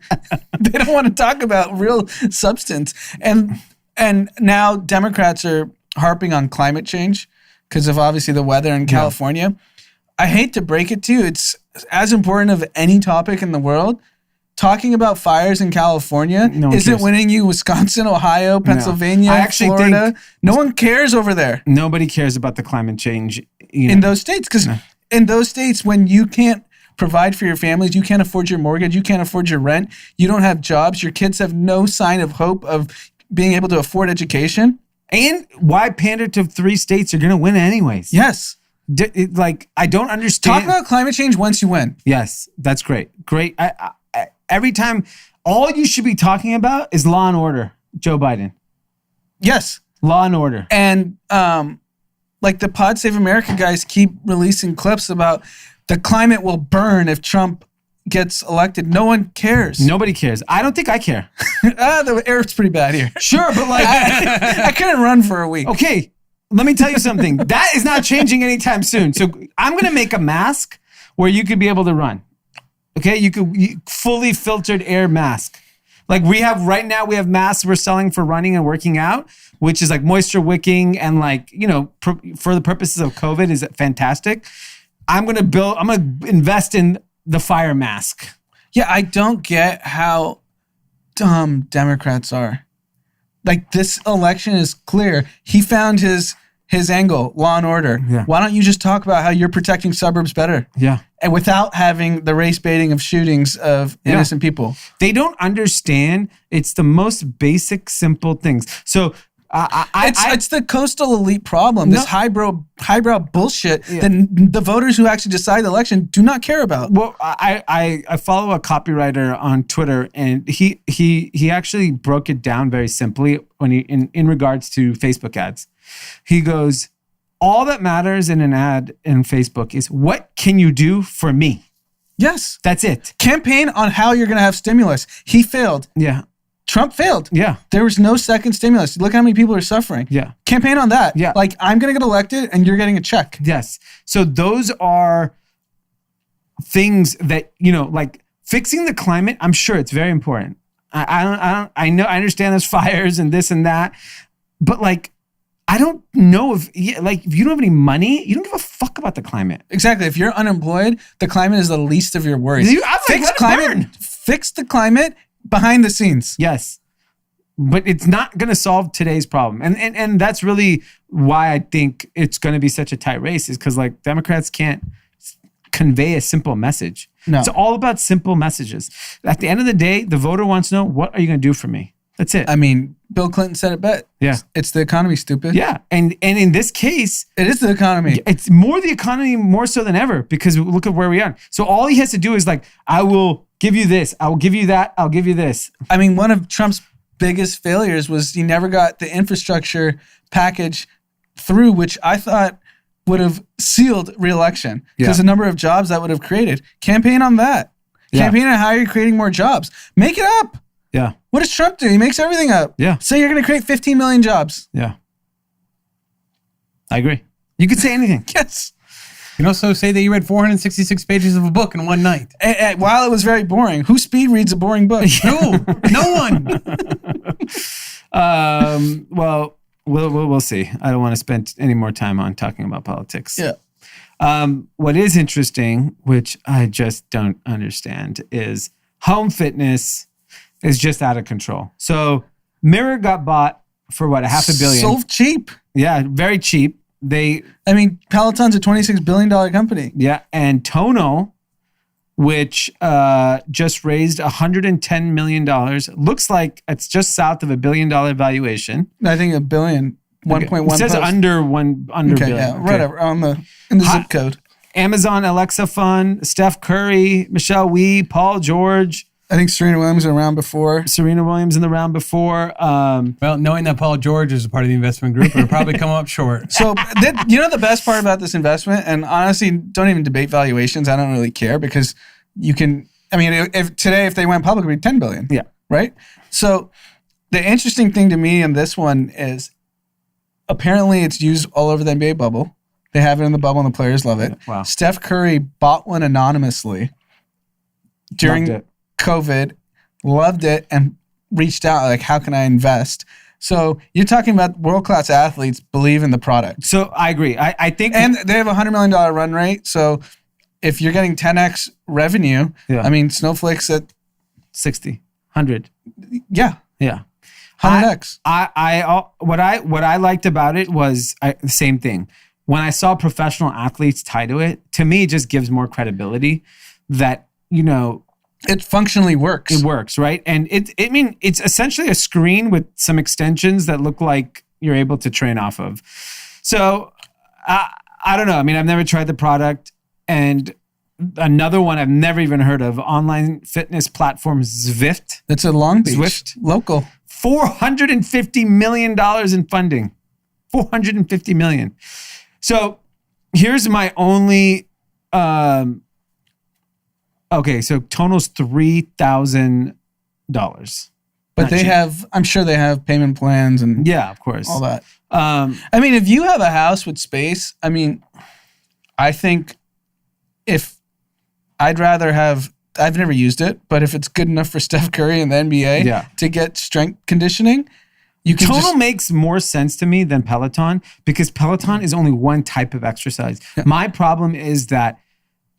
They don't want to talk about real substance. And now Democrats are harping on climate change because of obviously the weather in California. I hate to break it to you. It's as important of any topic in the world. Talking about fires in California isn't winning you Wisconsin, Ohio, Pennsylvania, Florida. No one cares over there. Nobody cares about the climate change in those states. Because in those states, when you can't provide for your families, you can't afford your mortgage, you can't afford your rent, you don't have jobs, your kids have no sign of hope of being able to afford education. And why pander to 3 states are going to win anyways? Yes. I don't understand. Talk about climate change once you win. Yes, that's great. Great. Every time, all you should be talking about is law and order, Joe Biden. Yes. Law and order. And the Pod Save America guys keep releasing clips about the climate will burn if Trump gets elected. No one cares. Nobody cares. I don't think I care. The air's pretty bad here. Sure, but I couldn't run for a week. Okay. Let me tell you something. That is not changing anytime soon. So I'm going to make a mask where you could be able to run. Okay? You could fully filtered air mask. Like we have masks we're selling for running and working out, which is like moisture wicking and for the purposes of COVID is fantastic. I'm going to invest in the fire mask. Yeah, I don't get how dumb Democrats are. Like this election is clear. He found his angle, law and order. Yeah. Why don't you just talk about how you're protecting suburbs better? Yeah. And without having the race baiting of shootings of innocent people. They don't understand. It's the most basic, simple things. So it's the coastal elite problem. This highbrow bullshit that the voters who actually decide the election do not care about. Well, I follow a copywriter on Twitter, and he actually broke it down very simply when in regards to Facebook ads. He goes, all that matters in an ad in Facebook is what can you do for me? Yes. That's it. Campaign on how you're going to have stimulus. He failed. Yeah. Trump failed. Yeah. There was no second stimulus. Look how many people are suffering. Yeah. Campaign on that. Yeah. Like, I'm going to get elected and you're getting a check. Yes. So those are things that, like fixing the climate, I'm sure it's very important. I understand there's fires and this and that, but like, I don't know if you don't have any money, you don't give a fuck about the climate. Exactly. If you're unemployed, the climate is the least of your worries. Fix the climate behind the scenes. Yes. But it's not going to solve today's problem. And that's really why I think it's going to be such a tight race, is because like Democrats can't convey a simple message. No. It's all about simple messages. At the end of the day, the voter wants to know, what are you going to do for me? That's it. I mean, Bill Clinton said it best. Yeah. It's the economy, stupid. Yeah. And in this case, it is the economy. It's more the economy more so than ever, because look at where we are. So all he has to do is like, I will give you this. I will give you that. I'll give you this. I mean, one of Trump's biggest failures was he never got the infrastructure package through, which I thought would have sealed re-election because the number of jobs that would have created. Campaign on that. Campaign on how you're creating more jobs. Make it up. Yeah. What does Trump do? He makes everything up. Yeah. Say you're going to create 15 million jobs. Yeah. I agree. You could say anything. Yes. You can also say that you read 466 pages of a book in one night. And while it was very boring. Who speed reads a boring book? No one. Well, we'll see. I don't want to spend any more time on talking about politics. Yeah. What is interesting, which I just don't understand, is home fitness is just out of control. So Mirror got bought for what, $500 million? So cheap. Yeah, very cheap. Peloton's a $26 billion company. Yeah, and Tonal, which just raised $110 million, looks like it's just south of $1 billion valuation. I think $1 billion, 1.1. It says post. under billion. Yeah, whatever. In the zip code. Amazon Alexa Fund, Steph Curry, Michelle Wee, Paul George. I think Serena Williams in the round before. Well, knowing that Paul George is a part of the investment group, it'll probably come up short. So, the best part about this investment, and honestly, don't even debate valuations. I don't really care because you can, if they went public, it would be $10 billion. Yeah. Right? So, the interesting thing to me in this one is apparently it's used all over the NBA bubble. They have it in the bubble and the players love it. Wow. Steph Curry bought one anonymously during COVID, loved it, and reached out like, how can I invest? So you're talking about world-class athletes believe in the product. So I agree. I think... And they have a $100 million run rate. So if you're getting 10x revenue, Snowflake's at 60, 100. Yeah. Yeah. 100x. What I liked about it was the same thing. When I saw professional athletes tied to it, to me, it just gives more credibility that, it functionally works. It works, right? And it's essentially a screen with some extensions that look like you're able to train off of. So I don't know. I've never tried the product. And another one I've never even heard of, online fitness platform Zwift. That's a Long Beach. Zwift. Local. $450 million in funding. $450 million. So here's my only... Okay, so Tonal's $3,000. But I'm sure they have payment plans and of course, all that. If you have a house with space, I think I'd rather have, I've never used it, but if it's good enough for Steph Curry in the NBA to get strength conditioning, Tonal makes more sense to me than Peloton because Peloton is only one type of exercise. Yeah. My problem is that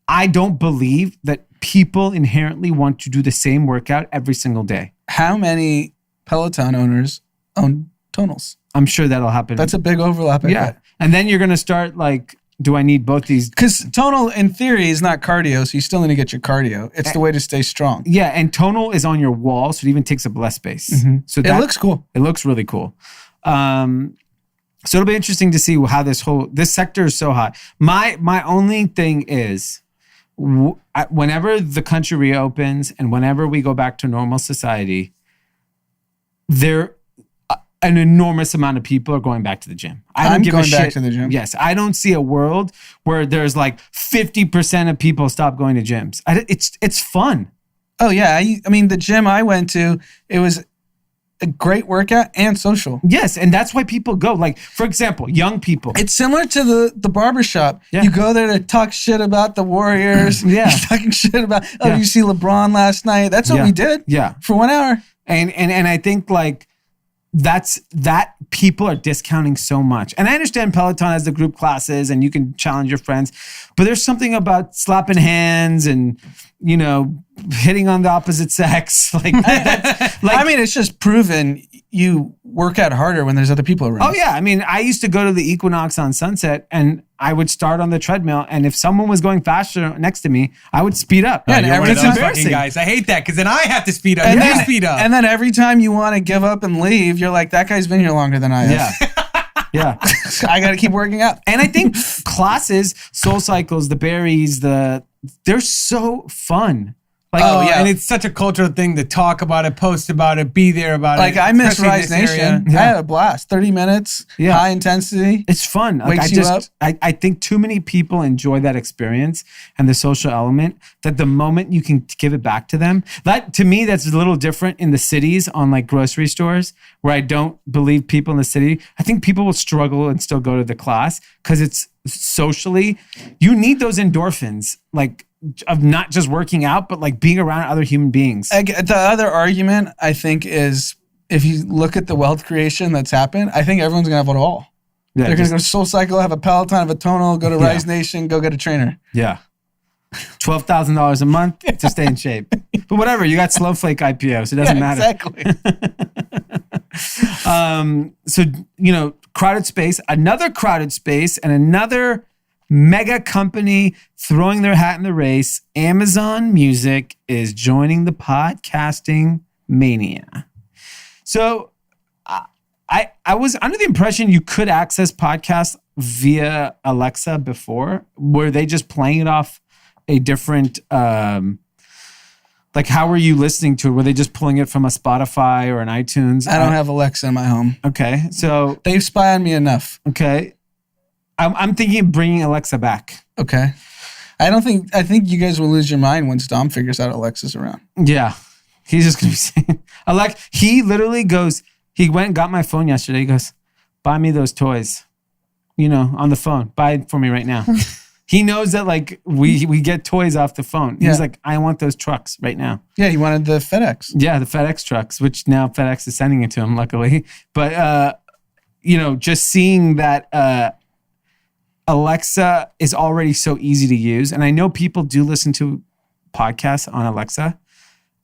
I don't believe that people inherently want to do the same workout every single day. How many Peloton owners own Tonals? I'm sure that'll happen. That's a big overlap. And then you're going to start like, do I need both these? Because Tonal in theory is not cardio, so you still need to get your cardio. It's the way to stay strong. Yeah, and Tonal is on your wall, so it even takes up less space. Mm-hmm. So it looks cool. It looks really cool. So it'll be interesting to see how this sector is so hot. My only thing is, whenever the country reopens and whenever we go back to normal society, an enormous amount of people are going back to the gym. I'm going back to the gym. Yes. I don't see a world where there's like 50% of people stop going to gyms. It's fun. Oh, yeah. The gym I went to, it was a great workout and social. Yes, and that's why people go. Like, for example, young people. It's similar to the barbershop. Yeah. You go there to talk shit about the Warriors. Yeah. You're talking shit about, Yeah. you see LeBron last night. That's what Yeah. we did Yeah. for 1 hour. And I think like that people are discounting so much. And I understand Peloton has the group classes and you can challenge your friends, but there's something about slapping hands and, you know, hitting on the opposite sex. Like, I mean, it's just proven you work out harder when there's other people around. oh yeah. I mean, I used to go to the Equinox on Sunset and I would start on the treadmill. And if someone was going faster next to me, I would speed up. Yeah, and You're one of it's those embarrassing. fucking guys. I hate that because then I have to speed up. And You then, speed up. and then every time you want to give up and leave, you're like, that guy's been here longer than I have. Yeah. Yeah. I got to keep working out. And I think classes, Soul Cycles, the Berries, they're so fun. Like, Oh, yeah. And it's such a cultural thing to talk about it, post about it, be there about Like, it. I miss especially in Rise this area. Nation. I had a blast. 30 minutes, Yeah. high intensity. it's fun. Like, Wakes you up. I think too many people enjoy that experience and the social element that the moment you can give it back to them, that to me, that's a little different in the cities on like grocery stores where I don't believe people in the city. I think people will struggle and still go to the class because it's socially, you need those endorphins, like of not just working out, but like being around other human beings. The other argument, I think, is if you look at the wealth creation that's happened, I think everyone's going to have it all. Yeah, They're going to just- go to Soul Cycle, have a Peloton, have a tonal, go to Yeah. Rise Nation, go get a trainer. Yeah. $12,000 a month to stay in shape. But whatever, you got Snowflake IPO, so it doesn't matter. Exactly. So, you know, crowded space, another crowded space, and another mega company throwing their hat in the race. Amazon Music is joining the podcasting mania. So I was under the impression you could access podcasts via Alexa before. Were they just playing it off a different, like how were you listening to it? Were they just pulling it from a Spotify or an iTunes? I don't have Alexa in my home. Okay, so They've spied on me enough. okay, I'm thinking of bringing Alexa back. Okay. I think you guys will lose your mind once Dom figures out Alexa's around. Yeah, he's just gonna be saying, he literally goes. He went and got my phone yesterday. He goes, "Buy me those toys," you know, on the phone. Buy it for me right now. He knows that like we get toys off the phone. He's Yeah. like, "I want those trucks right now." Yeah, he wanted the FedEx. Yeah, the FedEx trucks, which now FedEx is sending it to him, luckily. But you know, just seeing that Alexa is already so easy to use, and I know people do listen to podcasts on Alexa.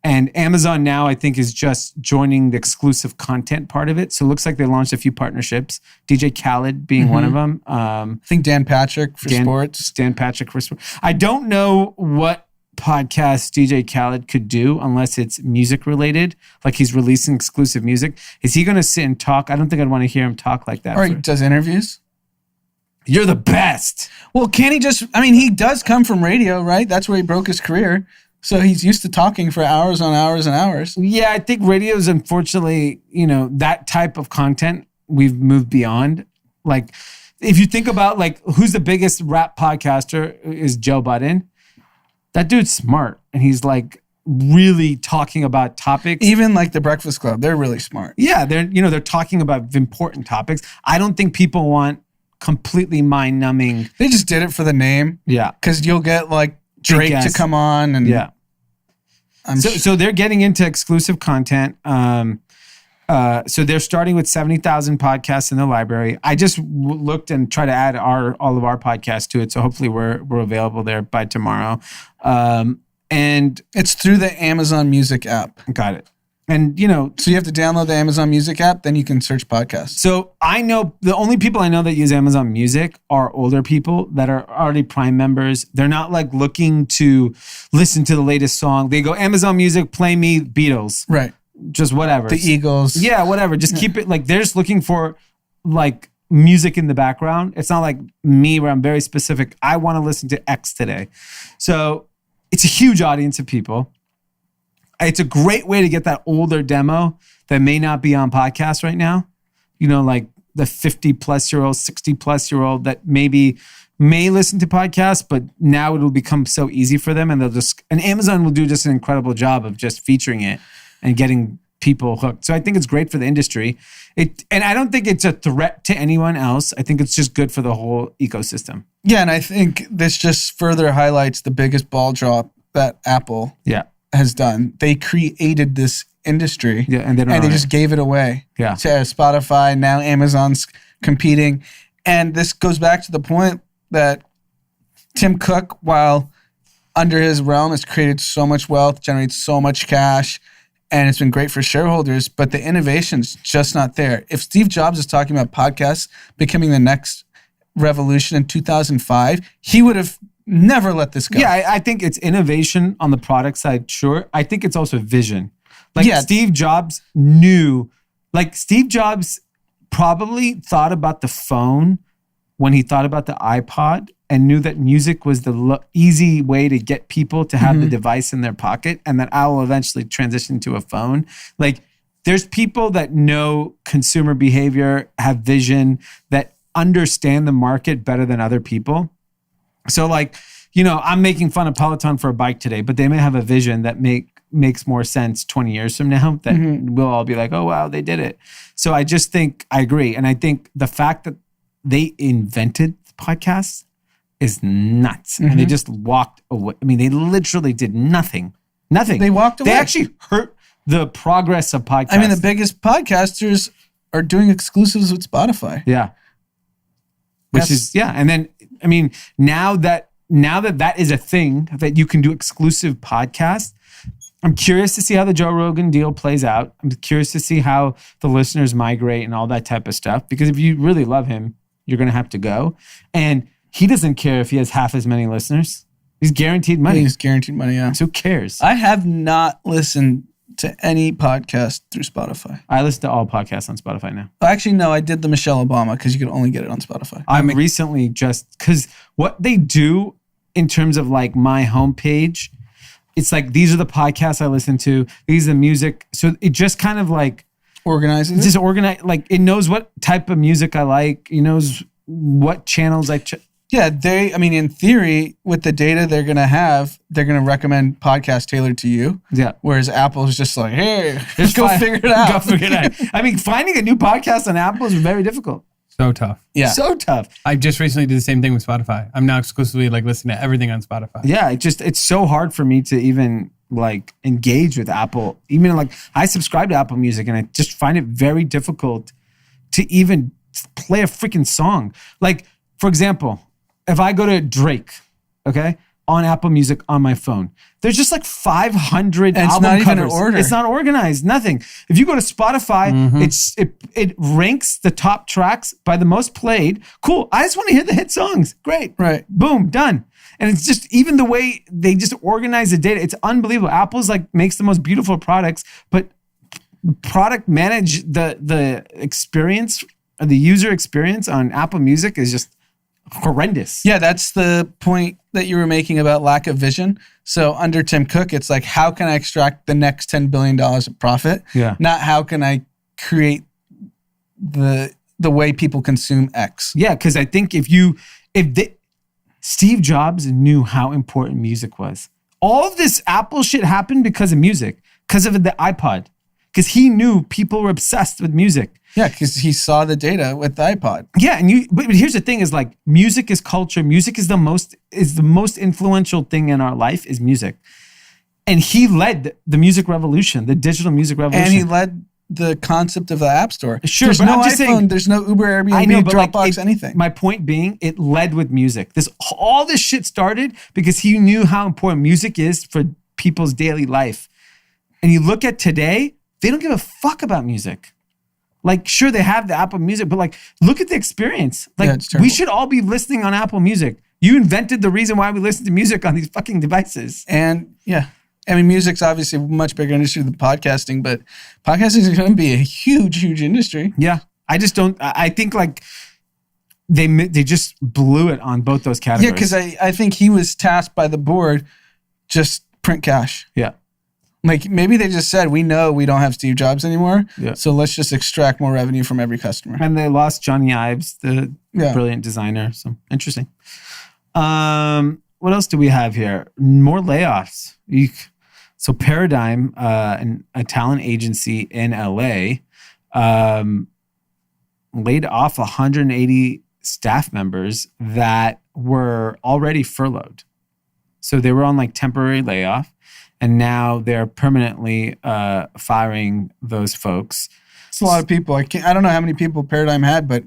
And Amazon now, I think, is just joining the exclusive content part of it. So it looks like they launched a few partnerships. DJ Khaled being one of them. I think Dan Patrick for sports. Dan Patrick for sports. I don't know what podcast DJ Khaled could do unless it's music related, like he's releasing exclusive music. Is he going to sit and talk? I don't think I'd want to hear him talk like that. Or he does interviews. You're the best. Well, can he just, I mean, he does come from radio, right? That's where he broke his career. So he's used to talking for hours on hours and hours. Yeah, I think radio is unfortunately, you know, that type of content we've moved beyond. Like, if you think about like who's the biggest rap podcaster is Joe Budden. That dude's smart, and he's like really talking about topics. Even like the Breakfast Club, they're really smart. Yeah, they're talking about important topics. I don't think people want completely mind numbing. They just did it for the name. Yeah, Because you'll get like Drake to guess. come on. And yeah. So they're getting into exclusive content. So they're starting with 70,000 podcasts in the library. I just looked and tried to add all of our podcasts to it. So hopefully we're available there by tomorrow. And it's through the Amazon Music app. got it. And, you know, So you have to download the Amazon Music app, then you can search podcasts. so I know the only people I know that use Amazon Music are older people that are already Prime members. They're not like looking to listen to the latest song. They go, Amazon Music, play me Beatles. Right. Just whatever. The Eagles. Yeah, whatever. Just keep it like they're just looking for like music in the background. It's not like me where I'm very specific. I want to listen to X today. So it's a huge audience of people. It's a great way to get that older demo that may not be on podcasts right now. You know, like the 50 plus year old, 60 plus year old that maybe may listen to podcasts, but now it'll become so easy for them. And Amazon will do just an incredible job of just featuring it and getting people hooked. So I think it's great for the industry. And I don't think it's a threat to anyone else. I think it's just good for the whole ecosystem. Yeah, and I think this just further highlights the biggest ball drop that Apple has done. They created this industry, and they just gave it away to Spotify. Now Amazon's competing. And this goes back to the point that Tim Cook, while under his realm, has created so much wealth, generates so much cash, and it's been great for shareholders, but the innovation's just not there. If Steve Jobs is talking about podcasts becoming the next revolution in 2005, he would have never let this go. Yeah, I think it's innovation on the product side, sure. I think it's also vision. Steve Jobs Steve Jobs probably thought about the phone when he thought about the iPod and knew that music was the easy way to get people to have the device in their pocket, and that I will eventually transition to a phone. There's people that know consumer behavior, have vision, that understand the market better than other people. So I'm making fun of Peloton for a bike today, but they may have a vision that makes more sense 20 years from now, that we'll all be like, oh, wow, they did it. So I just think I agree. And I think the fact that they invented podcasts is nuts. And they just walked away. I mean, they literally did nothing. They walked away. They actually hurt the progress of podcasts. I mean, the biggest podcasters are doing exclusives with Spotify. Yeah. And then, I mean, now that is a thing, that you can do exclusive podcasts, I'm curious to see how the Joe Rogan deal plays out. I'm curious to see how the listeners migrate and all that type of stuff. Because if you really love him, you're going to have to go. And he doesn't care if he has half as many listeners. He's guaranteed money. He's guaranteed money, yeah. So who cares? I have not listened to any podcast through Spotify. I listen to all podcasts on Spotify now. Actually, no, I did the Michelle Obama because you could only get it on Spotify. I'm recently because what they do in terms of my homepage, it's these are the podcasts I listen to. These are the music. So it just kind of organizes it. Just organize, it knows what type of music I like. It knows what channels I Yeah, in theory, with the data they're going to have, they're going to recommend podcasts tailored to you. Yeah. Whereas Apple is just hey, just go figure it out. Go figure it out. I mean, finding a new podcast on Apple is very difficult. So tough. Yeah. So tough. I just recently did the same thing with Spotify. I'm now exclusively listening to everything on Spotify. Yeah, it's so hard for me to even engage with Apple. Even I subscribe to Apple Music and I just find it very difficult to even play a freaking song. For example, if I go to Drake, okay, on Apple Music on my phone, there's just 500 and album it's not covers. Even in order. It's not organized, nothing. If you go to Spotify, it ranks the top tracks by the most played. Cool. I just want to hear the hit songs. Great. Right. Boom, done. And it's just even the way they just organize the data, it's unbelievable. Apple's makes the most beautiful products, but product manage the experience, or the user experience on Apple Music is just horrendous. Yeah, that's the point that you were making about lack of vision. So under Tim Cook, it's how can I extract the next $10 billion of profit? Yeah. Not how can I create the way people consume X. Yeah, because I think Steve Jobs knew how important music was. All of this Apple shit happened because of music, because of the iPod, because he knew people were obsessed with music. Yeah, because he saw the data with the iPod. Yeah, but here's the thing: is music is culture. Music is the most influential thing in our life is music, and he led the music revolution, the digital music revolution, and he led the concept of the App Store. Sure, there's but no I'm just iPhone, saying, there's no Uber, Airbnb, I know, but Dropbox, anything. My point being, it led with music. All this shit started because he knew how important music is for people's daily life. And you look at today, they don't give a fuck about music. Sure, they have the Apple Music, but look at the experience. We should all be listening on Apple Music. You invented the reason why we listen to music on these fucking devices. And yeah, music's obviously a much bigger industry than podcasting, but podcasting is going to be a huge, huge industry. Yeah, I just don't. I think they just blew it on both those categories. Yeah, because I think he was tasked by the board just print cash. Yeah. Maybe they just said, we know we don't have Steve Jobs anymore, yeah. So let's just extract more revenue from every customer. And they lost Johnny Ives, the brilliant designer. So interesting. What else do we have here? More layoffs. It's So Paradigm, a talent agency in LA, laid off 180 staff members that were already furloughed. So they were on like temporary layoff, and now they're permanently firing those folks. It's a lot of people. I don't know how many people Paradigm had, but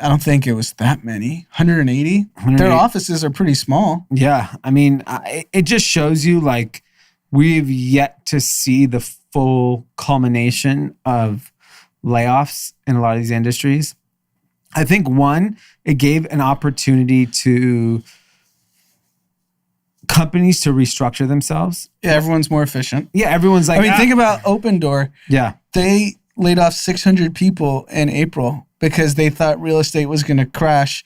I don't think it was that many. 180? Their offices are pretty small. Yeah. I mean, it just shows you like we've yet to see the full culmination of layoffs in a lot of these industries. I think one, it gave an opportunity to companies to restructure themselves. Yeah, everyone's more efficient. Yeah, everyone's like, I mean, think about Open Door. Yeah. They laid off 600 people in April because they thought real estate was going to crash,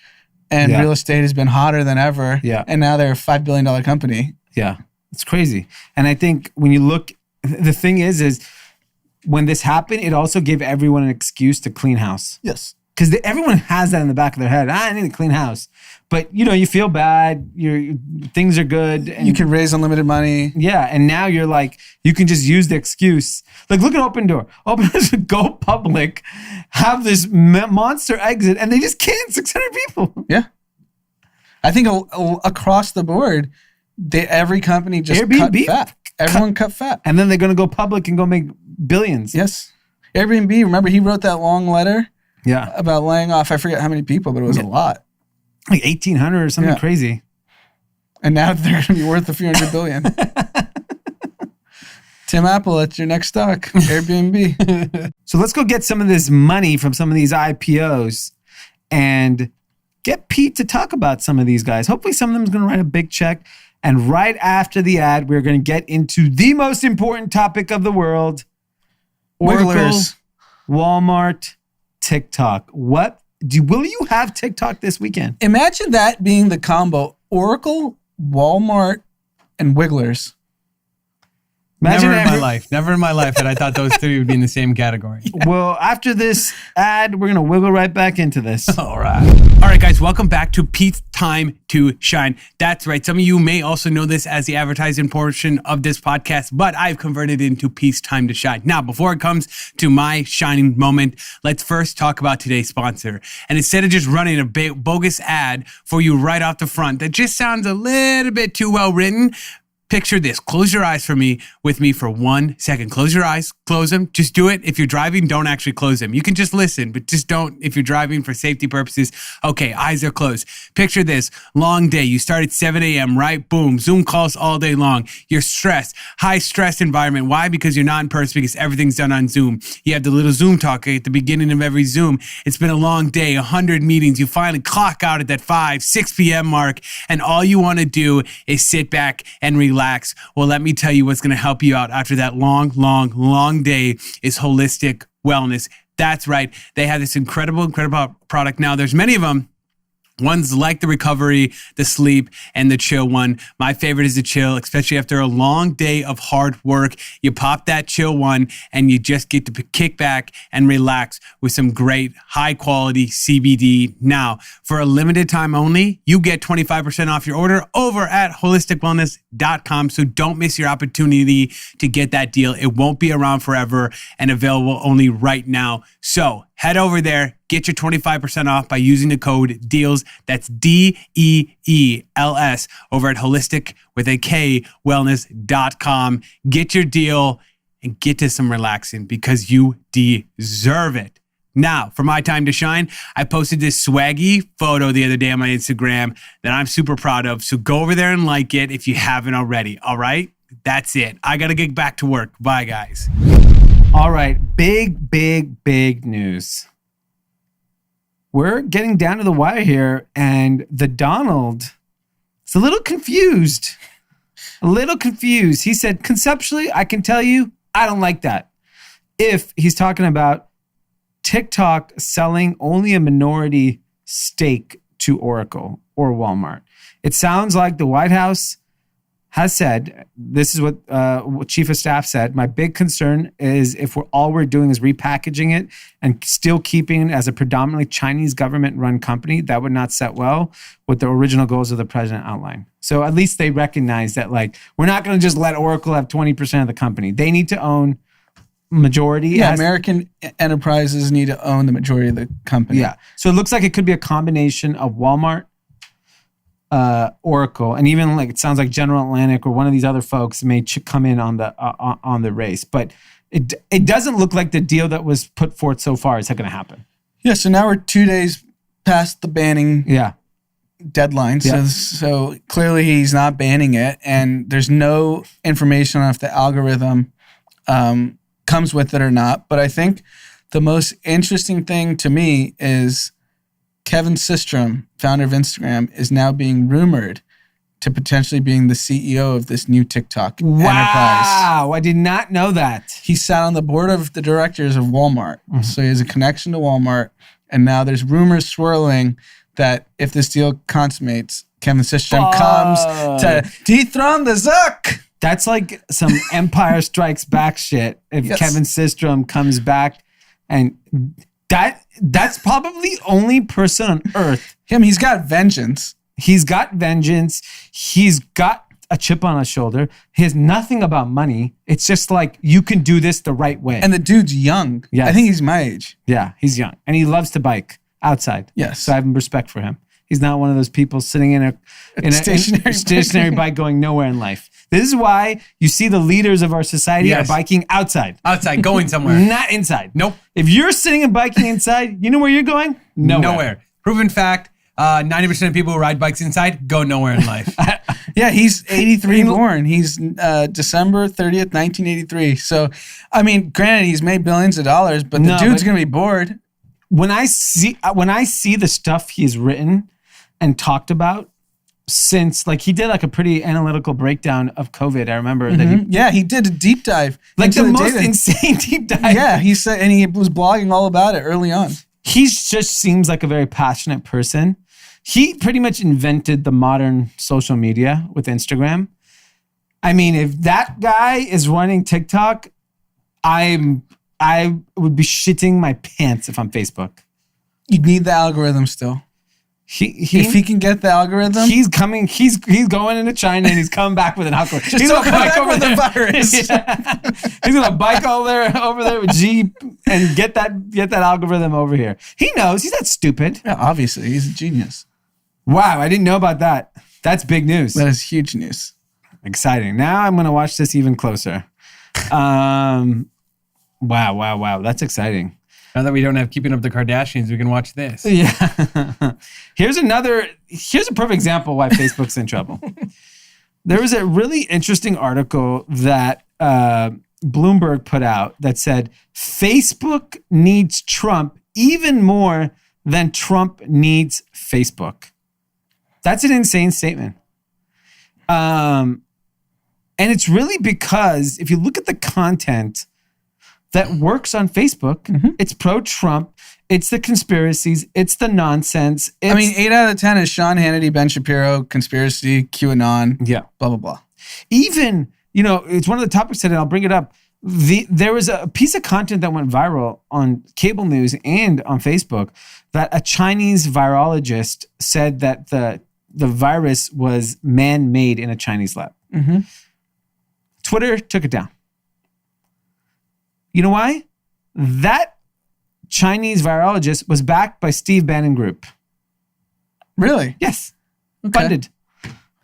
and real estate has been hotter than ever. Yeah. And now they're a $5 billion company. Yeah. It's crazy. And I think when you look, the thing is when this happened, it also gave everyone an excuse to clean house. Yes. Because everyone has that in the back of their head. I need a clean house. But, you feel bad. Things are good. And you can raise unlimited money. Yeah. And now you're like, you can just use the excuse. Like, look at Open Door. Open Door should go public, have this monster exit, and they just canned 600 people. Yeah. I think across the board, every company just Airbnb cut fat. Everyone cut fat. And then they're going to go public and go make billions. Yes. Airbnb, remember he wrote that long letter? Yeah. About laying off, I forget how many people, but it was a lot. Like 1,800 or something crazy. And now they're going to be worth a few $100 billion. Tim Apple, that's your next stock. Airbnb. So let's go get some of this money from some of these IPOs and get Pete to talk about some of these guys. Hopefully some of them is going to write a big check. And right after the ad, we're going to get into the most important topic of the world. Wigglers. Oracle, Walmart, TikTok. Will you have TikTok this weekend? Imagine that being the combo. Oracle, Walmart, and Wigglers. Never in my life that I thought those three would be in the same category. Well, after this ad, we're going to wiggle right back into this. All right, guys, welcome back to Pete's Time to Shine. That's right. Some of you may also know this as the advertising portion of this podcast, but I've converted it into Pete's Time to Shine. Now, before it comes to my shining moment, let's first talk about today's sponsor. And instead of just running a bogus ad for you right off the front that just sounds a little bit too well written, picture this. Close your eyes with me for 1 second. Close your eyes. Close them. Just do it. If you're driving, don't actually close them. You can just listen, but just don't if you're driving for safety purposes. Okay, eyes are closed. Picture this. Long day. You start at 7 a.m., right? Boom. Zoom calls all day long. You're stressed. High stress environment. Why? Because you're not in person, because everything's done on Zoom. You have the little Zoom talk at the beginning of every Zoom. It's been a long day, 100 meetings. You finally clock out at that 6 p.m. mark, and all you want to do is sit back and relax. Well, let me tell you what's going to help you out after that long day is holistic wellness. That's right. They have this incredible product now. There's many of them. Ones like the recovery, the sleep, and the chill one. My favorite is the chill, especially after a long day of hard work. You pop that chill one and you just get to kick back and relax with some great high quality CBD. Now, for a limited time only, you get 25% off your order over at holisticwellness.com. So don't miss your opportunity to get that deal. It won't be around forever and available only right now. So head over there, get your 25% off by using the code DEALS. That's DEELS over at wellness.com. Get your deal and get to some relaxing because you deserve it. Now, for my time to shine, I posted this swaggy photo the other day on my Instagram that I'm super proud of. So go over there and like it if you haven't already. All right? That's it. I got to get back to work. Bye, guys. All right. Big news. We're getting down to the wire here, and the Donald is a little confused. He said, conceptually, I can tell you, I don't like that. If he's talking about TikTok selling only a minority stake to Oracle or Walmart. It sounds like the White House has said, this is what Chief of Staff said, my big concern is if we're doing is repackaging it and still keeping it as a predominantly Chinese government-run company, that would not set well with the original goals of the president outlined. So at least they recognize that, like, we're not going to just let Oracle have 20% of the company. They need to own majority. Yeah, American enterprises need to own the majority of the company. Yeah. So it looks like it could be a combination of Walmart, Oracle, and even like it sounds like General Atlantic or one of these other folks may come in on the race, but it doesn't look like the deal that was put forth so far is going to happen. Yeah. So now we're 2 days past the banning deadline. Yeah. So clearly he's not banning it, and there's no information on if the algorithm comes with it or not. But I think the most interesting thing to me is Kevin Systrom, founder of Instagram, is now being rumored to potentially being the CEO of this new TikTok enterprise. Wow, I did not know that. He sat on the board of the directors of Walmart. Mm-hmm. So he has a connection to Walmart. And now there's rumors swirling that if this deal consummates, Kevin Systrom comes to dethrone the Zuck. That's like some Empire Strikes Back shit. If Kevin Systrom comes back, and that's probably the only person on earth. He's got vengeance. He's got vengeance. He's got a chip on his shoulder. He has nothing about money. It's just like, you can do this the right way. And the dude's young. Yes. I think he's my age. Yeah, he's young. And he loves to bike outside. Yes. So I have respect for him. He's not one of those people sitting in a stationary bike going nowhere in life. This is why you see the leaders of our society are biking outside. Outside, going somewhere. Not inside. Nope. If you're sitting and biking inside, you know where you're going? Nowhere. Proven fact, 90% of people who ride bikes inside go nowhere in life. Yeah, he's 83 born. He's December 30th, 1983. So, I mean, granted, he's made billions of dollars, but the dude's going to be bored. When I see the stuff he's written and talked about since, like, he did like a pretty analytical breakdown of COVID. I remember that he did a deep dive. Like the most insane deep dive. Yeah, he said, and he was blogging all about it early on. He just seems like a very passionate person. He pretty much invented the modern social media with Instagram. I mean, if that guy is running TikTok, I would be shitting my pants if I'm Facebook. You'd need the algorithm still. If he can get the algorithm, he's coming. He's going into China and he's coming back with an algorithm. He's gonna come back over with the virus. He's gonna bike over there with Jeep and get that algorithm over here. He knows. He's not stupid. Yeah, obviously, he's a genius. Wow, I didn't know about that. That's big news. That is huge news. Exciting. Now I'm gonna watch this even closer. Wow. That's exciting. Now that we don't have Keeping Up the Kardashians, we can watch this. Yeah. Here's a perfect example why Facebook's in trouble. There was a really interesting article that Bloomberg put out that said Facebook needs Trump even more than Trump needs Facebook. That's an insane statement. And it's really because if you look at the content that works on Facebook, it's pro-Trump, it's the conspiracies, it's the nonsense. 8 out of 10 is Sean Hannity, Ben Shapiro, conspiracy, QAnon, blah, blah, blah. Even, it's one of the topics today, I'll bring it up. There was a piece of content that went viral on cable news and on Facebook that a Chinese virologist said that the virus was man-made in a Chinese lab. Twitter took it down. You know why? That Chinese virologist was backed by Steve Bannon Group. Really? Yes. Okay. Funded.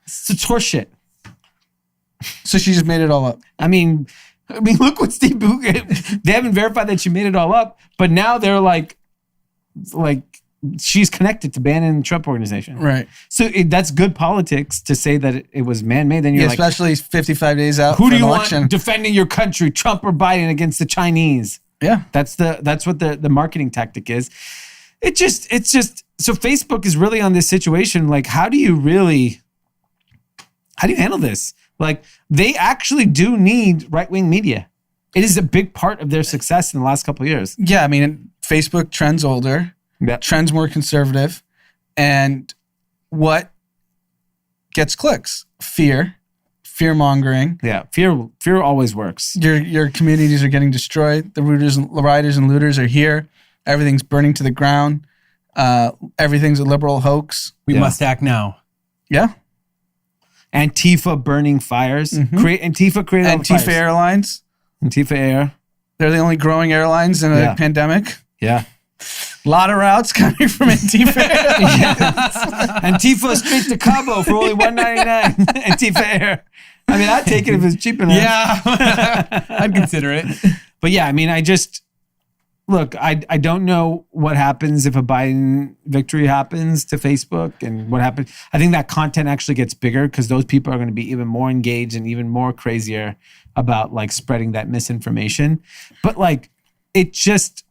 It's horseshit. So she just made it all up. I mean, look what Steve. They haven't verified that she made it all up, but now they're like she's connected to Bannon and the Trump organization. Right. So that's good politics to say that it was man-made. Then you're especially 55 days out. Who do you want defending your country, Trump or Biden, against the Chinese? Yeah. That's what the marketing tactic is. It's just so Facebook is really on this situation. Like, how do you handle this? Like, they actually do need right-wing media. It is a big part of their success in the last couple of years. Yeah, I mean, Facebook trends older. Yep. Trends more conservative. And what gets clicks? Fear fear mongering. Yeah, fear always works. Your communities are getting destroyed. The rioters and looters are here. Everything's burning to the ground. Everything's a liberal hoax. We must act now. Yeah. Antifa burning fires. Antifa created all the Antifa fires. Airlines. Antifa Air. They're the only growing airlines in a pandemic. Yeah. A lot of routes coming from Antifa Airlines. Antifa straight to Cabo for only $199. Antifa Air. I mean, I'd take it if it's cheap enough. Yeah, I'd consider it. But yeah, I mean, I don't know what happens if a Biden victory happens to Facebook and what happens. I think that content actually gets bigger because those people are going to be even more engaged and even more crazier about like spreading that misinformation. But like, it just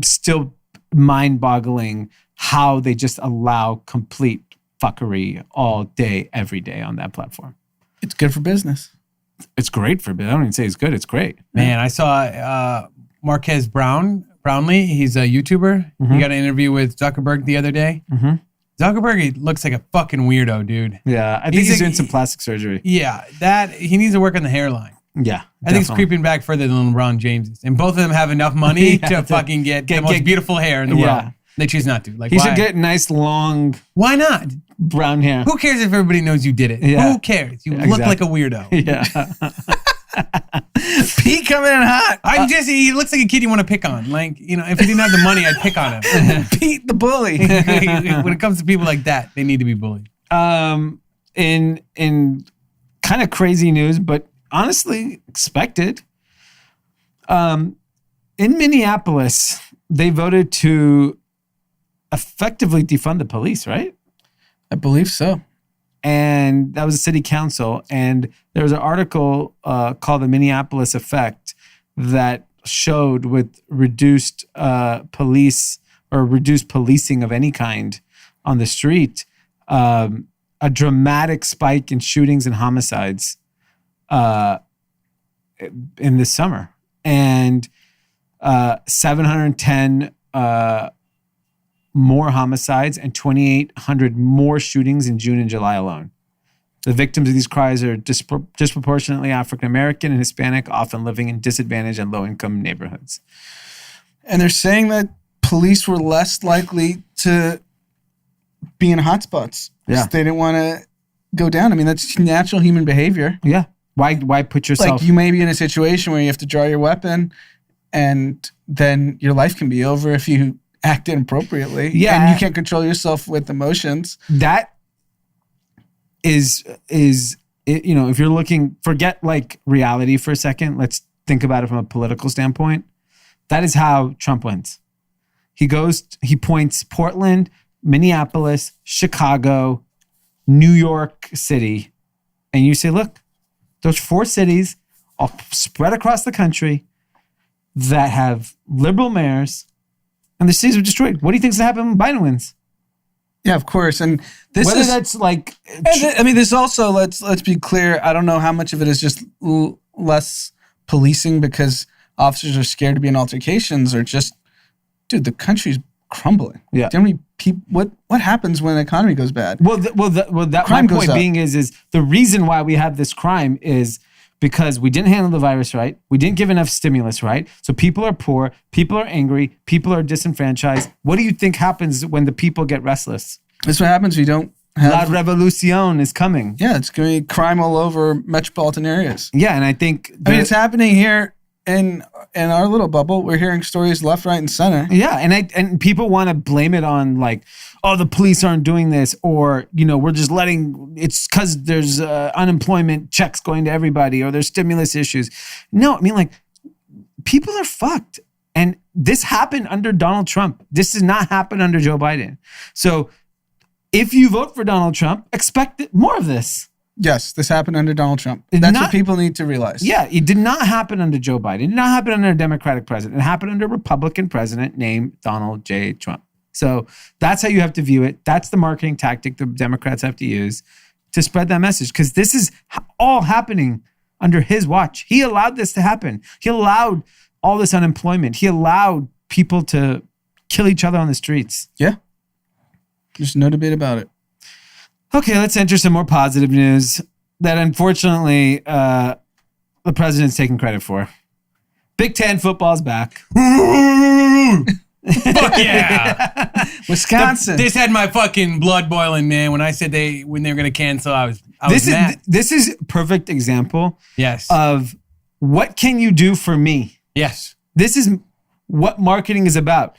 still mind-boggling how they just allow complete fuckery all day, every day on that platform. It's good for business. It's great for, but I don't even say it's good. It's great. Man, I saw Marquez Brownlee. He's a YouTuber. He got an interview with Zuckerberg the other day. Zuckerberg, he looks like a fucking weirdo, dude. Yeah, I think he's doing some plastic surgery. Yeah, he needs to work on the hairline. Yeah, I think it's creeping back further than LeBron James's. And both of them have enough money to fucking get the most beautiful hair in the world. They choose not to. Like, he should get nice, long... Why not? Brown hair. Who cares if everybody knows you did it? Yeah. Who cares? You look like a weirdo. Yeah. Pete coming in hot. He looks like a kid you want to pick on. Like, you know, if he didn't have the money, I'd pick on him. Pete the bully. When it comes to people like that, they need to be bullied. In kind of crazy news, but honestly expected. In Minneapolis, they voted to effectively defund the police, right? I believe so. And that was a city council. And there was an article called The Minneapolis Effect that showed with reduced police or reduced policing of any kind on the street, a dramatic spike in shootings and homicides in this summer. And 710 more homicides and 2,800 more shootings in June and July alone. The victims of these crimes are disproportionately African-American and Hispanic, often living in disadvantaged and low-income neighborhoods. And they're saying that police were less likely to be in hotspots. Yeah. They didn't want to go down. I mean, that's natural human behavior. Yeah. Why put yourself... Like, you may be in a situation where you have to draw your weapon and then your life can be over if you act inappropriately. Yeah. And you can't control yourself with emotions. That is you know, if you're looking, forget like reality for a second. Let's think about it from a political standpoint. That is how Trump wins. He points Portland, Minneapolis, Chicago, New York City, and you say, look, those 4 cities all spread across the country that have liberal mayors, and the cities are destroyed. What do you think is going to happen when Biden wins? Yeah, of course. And this Whether is that's like... I mean, this also, let's be clear, I don't know how much of it is just less policing because officers are scared to be in altercations or just, dude, the country's crumbling. Yeah. Generally, what happens when the economy goes bad? That Crime my point goes up. being is the reason why we have this crime is because we didn't handle the virus right. We didn't give enough stimulus right. So people are poor. People are angry. People are disenfranchised. What do you think happens when the people get restless? That's what happens. We don't have... La revolution is coming. Yeah, it's going to be crime all over metropolitan areas. Yeah, and I think... I mean, it's happening here in our little bubble. We're hearing stories left, right, and center. Yeah, and people want to blame it on like, oh, the police aren't doing this, or, you know, we're just letting, it's because there's unemployment checks going to everybody, or there's stimulus issues. No, I mean, like, people are fucked. And this happened under Donald Trump. This did not happen under Joe Biden. So if you vote for Donald Trump, expect more of this. Yes, this happened under Donald Trump. It did That's not- what people need to realize. Yeah, it did not happen under Joe Biden. It did not happen under a Democratic president. It happened under a Republican president named Donald J. Trump. So that's how you have to view it. That's the marketing tactic the Democrats have to use to spread that message, because this is all happening under his watch. He allowed this to happen. He allowed all this unemployment. He allowed people to kill each other on the streets. Yeah. There's no debate about it. Okay, let's enter some more positive news. that unfortunately the president's taking credit for. Big Ten football's back. Fuck yeah. Wisconsin. This had my fucking blood boiling, man. When I said when they were going to cancel, I was mad. This is a perfect example Yes. of what can you do for me? Yes. This is what marketing is about.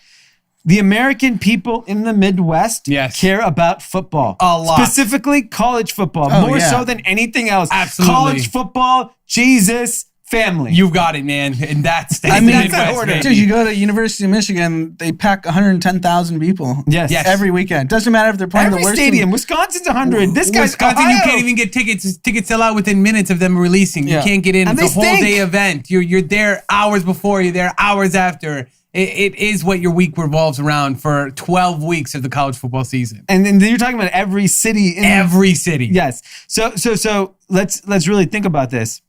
The American people in the Midwest care about football. A lot. Specifically college football. More so than anything else. Absolutely. College football, Jesus, family. You got it, man. And that's the Midwest, order. Dude, you go to University of Michigan, they pack 110,000 people. Yes. Every weekend. Doesn't matter if they're playing Every the worst stadium. Wisconsin's 100. This guy's Wisconsin, Ohio. you can't even get tickets. Tickets sell out within minutes of them releasing. You can't get in. And It's a they whole stink. day event. You're there hours before. You're there hours after. It is what your week revolves around for 12 weeks of the college football season. And then you're talking about every city. Every city. Yes. So let's really think about this.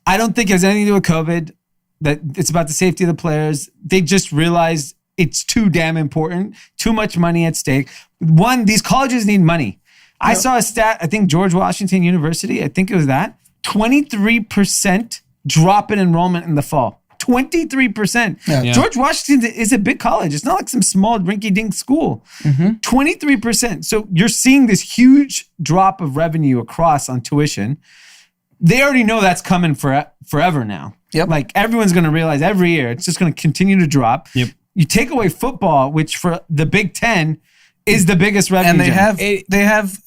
I don't think it has anything to do with COVID. That it's about the safety of the players. They just realized it's too damn important. Too much money at stake. One, these colleges need money. I saw a stat. I think George Washington University. I think it was that 23% drop in enrollment in the fall. 23%. Yeah. George Washington is a big college. It's not like some small rinky-dink school. 23%. So you're seeing this huge drop of revenue across on tuition. They already know that's coming forever now. Yep. Like everyone's going to realize every year it's just going to continue to drop. Yep. You take away football, which for the Big Ten is the biggest revenue. And generator. they have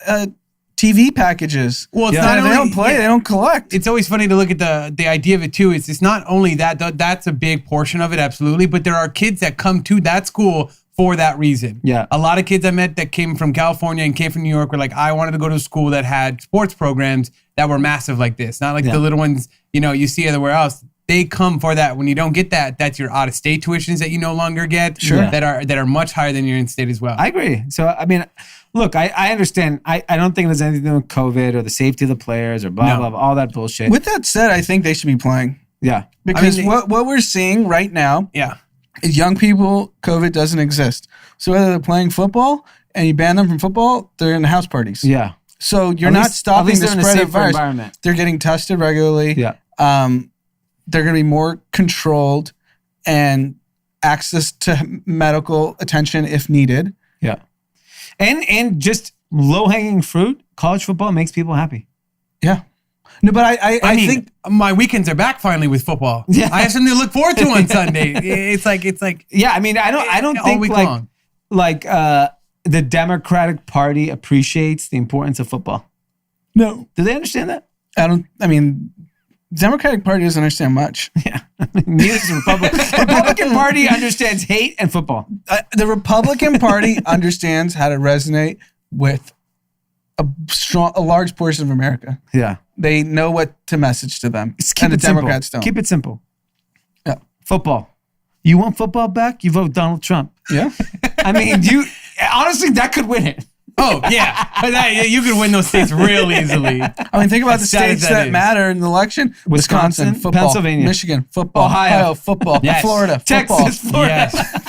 TV packages. Well, it's They don't play, they don't collect. It's always funny to look at the idea of it too. It's not only that, that's a big portion of it, absolutely, but there are kids that come to that school for that reason. Yeah. A lot of kids I met that came from California and came from New York were like, I wanted to go to a school that had sports programs that were massive like this. Not like the little ones, you see everywhere else. They come for that. When you don't get that, that's your out-of-state tuitions that you no longer get. Sure. That are much higher than your in-state as well. I agree. So, I mean, look, I understand. I don't think it has anything to do with COVID or the safety of the players or blah, blah, blah, all that bullshit. With that said, I think they should be playing. Yeah. Because what we're seeing right now is young people, COVID doesn't exist. So whether they're playing football and you ban them from football, they're in house parties. Yeah. So you're not stopping the spread of virus. Environment. They're getting tested regularly. Yeah. They're going to be more controlled and access to medical attention if needed. Yeah. And just low-hanging fruit, college football makes people happy. Yeah. No, but I mean, think my weekends are back finally with football. Yeah. I have something to look forward to on Sunday. It's like Yeah, I mean, I don't all think week like long. the Democratic Party appreciates the importance of football. no. Do they understand that? I mean, Democratic Party doesn't understand much. Yeah. Neither does the Republican. Republican Party understands hate and football. The Republican Party understands how to resonate with a large portion of America. Yeah. They know what to message to them. Just And the Democrats don't. Keep it simple. Yeah. Football. You want football back? You vote Donald Trump. Yeah. I mean, honestly, that could win it. Oh, yeah. But you could win those states real easily. I mean, think about the As sad as states that that is. matter in the election. Wisconsin, football. Pennsylvania, Michigan, football. Ohio, football. Yes. Florida, football. Texas, Florida. Yes.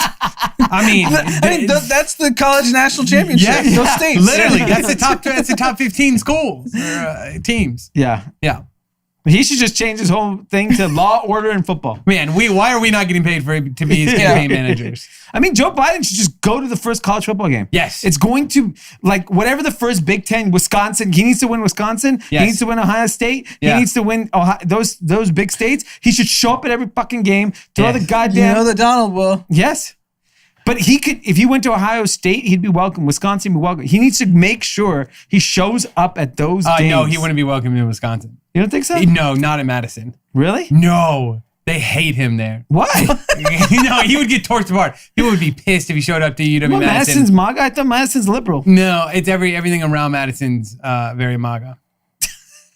I mean, That's the college national championship. yes, Those states. literally, that's the top 15 schools or teams. Yeah. Yeah. He should just change his whole thing to law, order, and football. Man, why are we not getting paid to be his campaign managers? I mean, Joe Biden should just go to the first college football game. Yes. It's going to, like, whatever the first Big Ten, Wisconsin, he needs to win Wisconsin. Yes. He needs to win Ohio State. Yeah. He needs to win Ohio, those big states. He should show up at every fucking game, throw Yes. the goddamn. You know that Donald will. Yes. But he could, if he went to Ohio State, he'd be welcome. Wisconsin would be welcome. He needs to make sure he shows up at those games. No, he wouldn't be welcome in Wisconsin. You don't think so? No, not in Madison. Really? No, they hate him there. Why? No, he would get torched apart. People would be pissed if he showed up to UW Well, Madison. Madison's MAGA. I thought Madison's liberal. No, it's everything around Madison's very MAGA.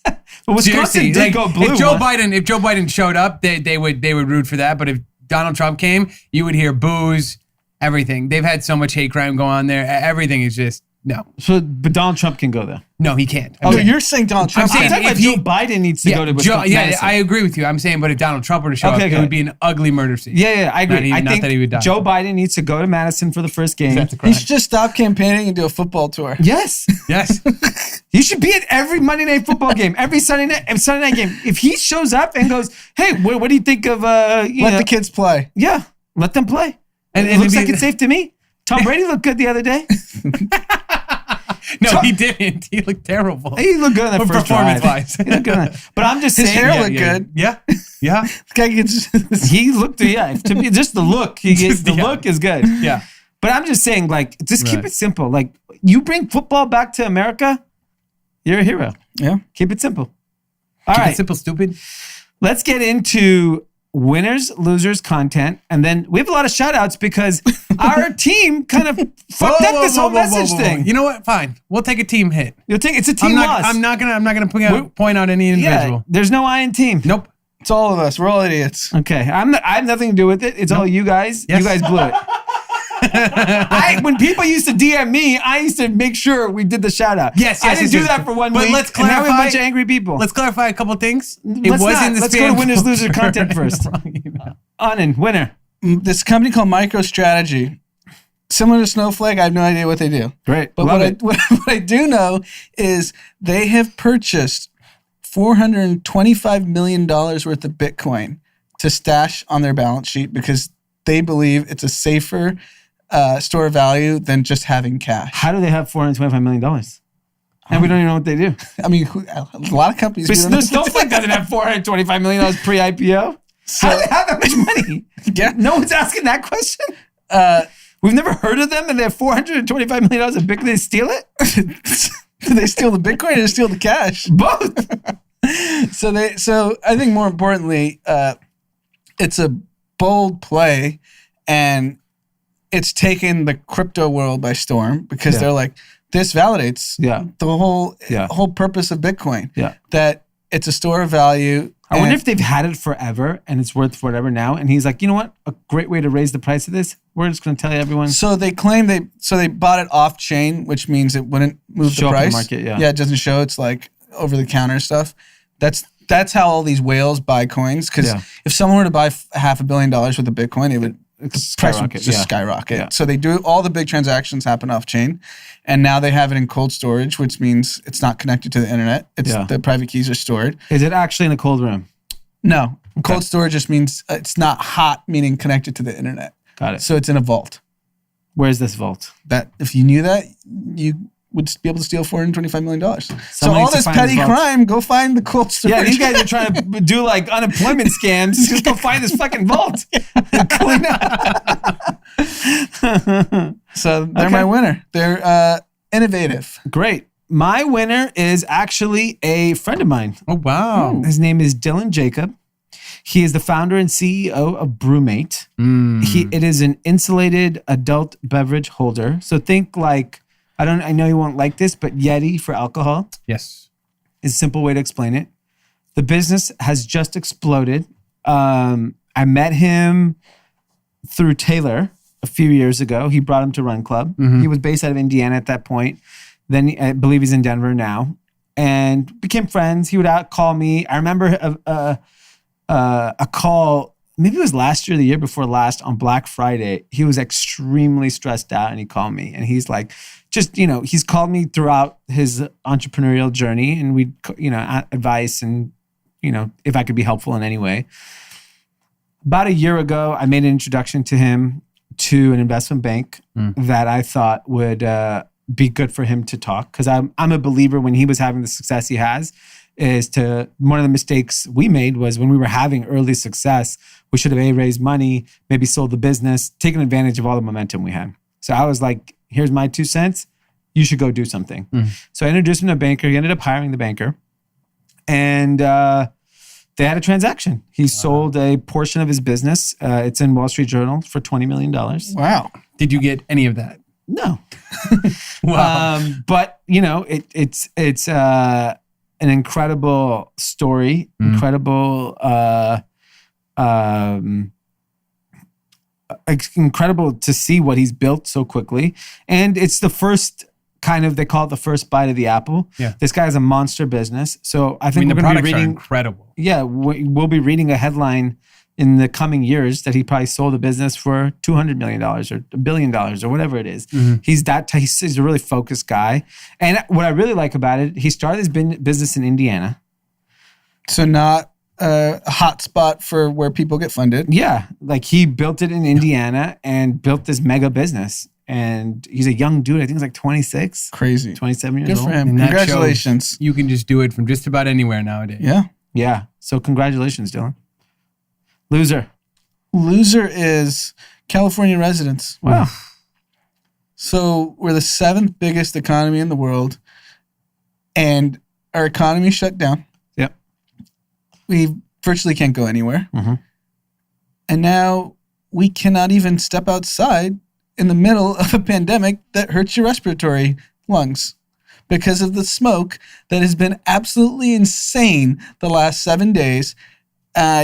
But Wisconsin Seriously, did like, go blue. If Joe once. Biden showed up, they would root for that. But if Donald Trump came, you would hear boos, everything. They've had so much hate crime go on there. Everything is just No. But Donald Trump can go there. No, he can't. Oh, you're saying Donald Trump? I'm saying I'm talking about Joe Biden needs to go to Wisconsin. I agree with you. I'm saying, but if Donald Trump were to show up, it would be an ugly murder scene. Yeah, I agree. I think that he would die. Joe Biden needs to go to Madison for the first game. He should just stop campaigning and do a football tour. Yes. Yes. You should be at every Monday Night Football game, every Sunday night game. If he shows up and goes, hey, what do you think of... Let the kids play. Yeah, let them play. And it looks like it's safe to me. Tom Brady looked good the other day. No, he didn't. He looked terrible. He looked good on the first drive. Performance-wise. He looked good. But I'm just His saying... hair looked good. Yeah. This guy gets... He looked... Yeah, to me, just the look. Look is good. Yeah. But I'm just saying, like, just keep it simple. Like, you bring football back to America, you're a hero. Yeah. Keep it simple. All Keep right. it simple, stupid. Let's get into winners, losers content. And then we have a lot of shout outs because our team kind of fucked up this whole message thing. You know what? Fine. We'll take a team hit. It's a team loss. I'm not gonna point out any individual. There's no I in team. Nope. It's all of us. We're all idiots. Okay. I have nothing to do with it. It's all you guys. Yes. You guys blew it. When people used to DM me, I used to make sure we did the shout out. Yes, I didn't do that for 1 week. But let's and now we have a clarify- bunch of angry people. Let's clarify a couple things. Let's go to winners, loser content first. Anand, winner. This company called MicroStrategy, similar to Snowflake. I have no idea what they do. Great. But what I do know is they have purchased $425 million worth of Bitcoin to stash on their balance sheet because they believe it's a safer store of value than just having cash. How do they have $425 million? And we don't even know what they do. I mean, a lot of companies. But Snowflake doesn't have $425 million pre-IPO. How do they have that much money? Yeah. No one's asking that question. We've never heard of them, and they have $425 million of Bitcoin. They steal it? Do they steal the Bitcoin or they steal the cash? Both. So I think more importantly, it's a bold play, and it's taken the crypto world by storm because they're like, this validates the whole purpose of Bitcoin. Yeah. That it's a store of value. I wonder if they've had it forever and it's worth whatever now. And he's like, you know what? A great way to raise the price of this. We're just going to tell you everyone. So they claim they bought it off chain, which means it wouldn't move Show the up in price. the market, it doesn't show. It's like over the counter stuff. That's how all these whales buy coins. Because if someone were to buy $500 million worth of Bitcoin, it would price would just skyrocket. Yeah. So they do all the big transactions happen off chain, and now they have it in cold storage, which means it's not connected to the internet. The private keys are stored. Is it actually in a cold room? No, cold storage just means it's not hot, meaning connected to the internet. Got it. So it's in a vault. Where's this vault? That if you knew that, you would be able to steal $425 million. So Someone all needs to this find petty this vault. crime, go find the cold storage. Yeah, these guys are trying to do like unemployment scams. Just go find this fucking vault. Clean up. So they're my winner. They're innovative. Great. My winner is actually a friend of mine. Oh, wow. His name is Dylan Jacob. He is the founder and CEO of Brewmate. It is an insulated adult beverage holder. So think like, I know you won't like this, but Yeti for alcohol. Yes. Is a simple way to explain it. The business has just exploded. I met him through Taylor a few years ago. He brought him to Run Club. He was based out of Indiana at that point. Then I believe he's in Denver now, and became friends. He would call me. I remember a call. Maybe it was last year, the year before last, on Black Friday. He was extremely stressed out, and he called me, and he's like, he's called me throughout his entrepreneurial journey, and we'd, advice and, if I could be helpful in any way. About a year ago, I made an introduction to him to an investment bank that I thought would be good for him to talk. Because I'm a believer when he was having the success he has, one of the mistakes we made was when we were having early success, we should have raised money, maybe sold the business, taken advantage of all the momentum we had. So I was like, here's my 2 cents. You should go do something. So I introduced him to a banker. He ended up hiring the banker. And they had a transaction. He sold a portion of his business. It's in Wall Street Journal for $20 million. Wow. Did you get any of that? No. Wow. But, it's an incredible story, incredible to see what he's built so quickly. And it's the first kind of, they call it the first bite of the apple. Yeah. This guy has a monster business. So I think the we're going to products be are reading. incredible. Yeah, we'll be reading a headline in the coming years that he probably sold a business for $200 million or $1 billion or whatever it is. He's he's a really focused guy. And what I really like about it, he started his business in Indiana. So not a hot spot for where people get funded. Yeah, like he built it in Indiana and built this mega business. And he's a young dude. I think he's like 26. Crazy. 27 years Good old. for him. And that Congratulations. shows you can just do it from just about anywhere nowadays. Yeah. Yeah. So congratulations, Dylan. Loser. Loser is California residents. Wow. So we're the 7th biggest economy in the world, and our economy shut down. Yep. We virtually can't go anywhere. Mm-hmm. And now we cannot even step outside in the middle of a pandemic that hurts your respiratory lungs because of the smoke that has been absolutely insane the last 7 days.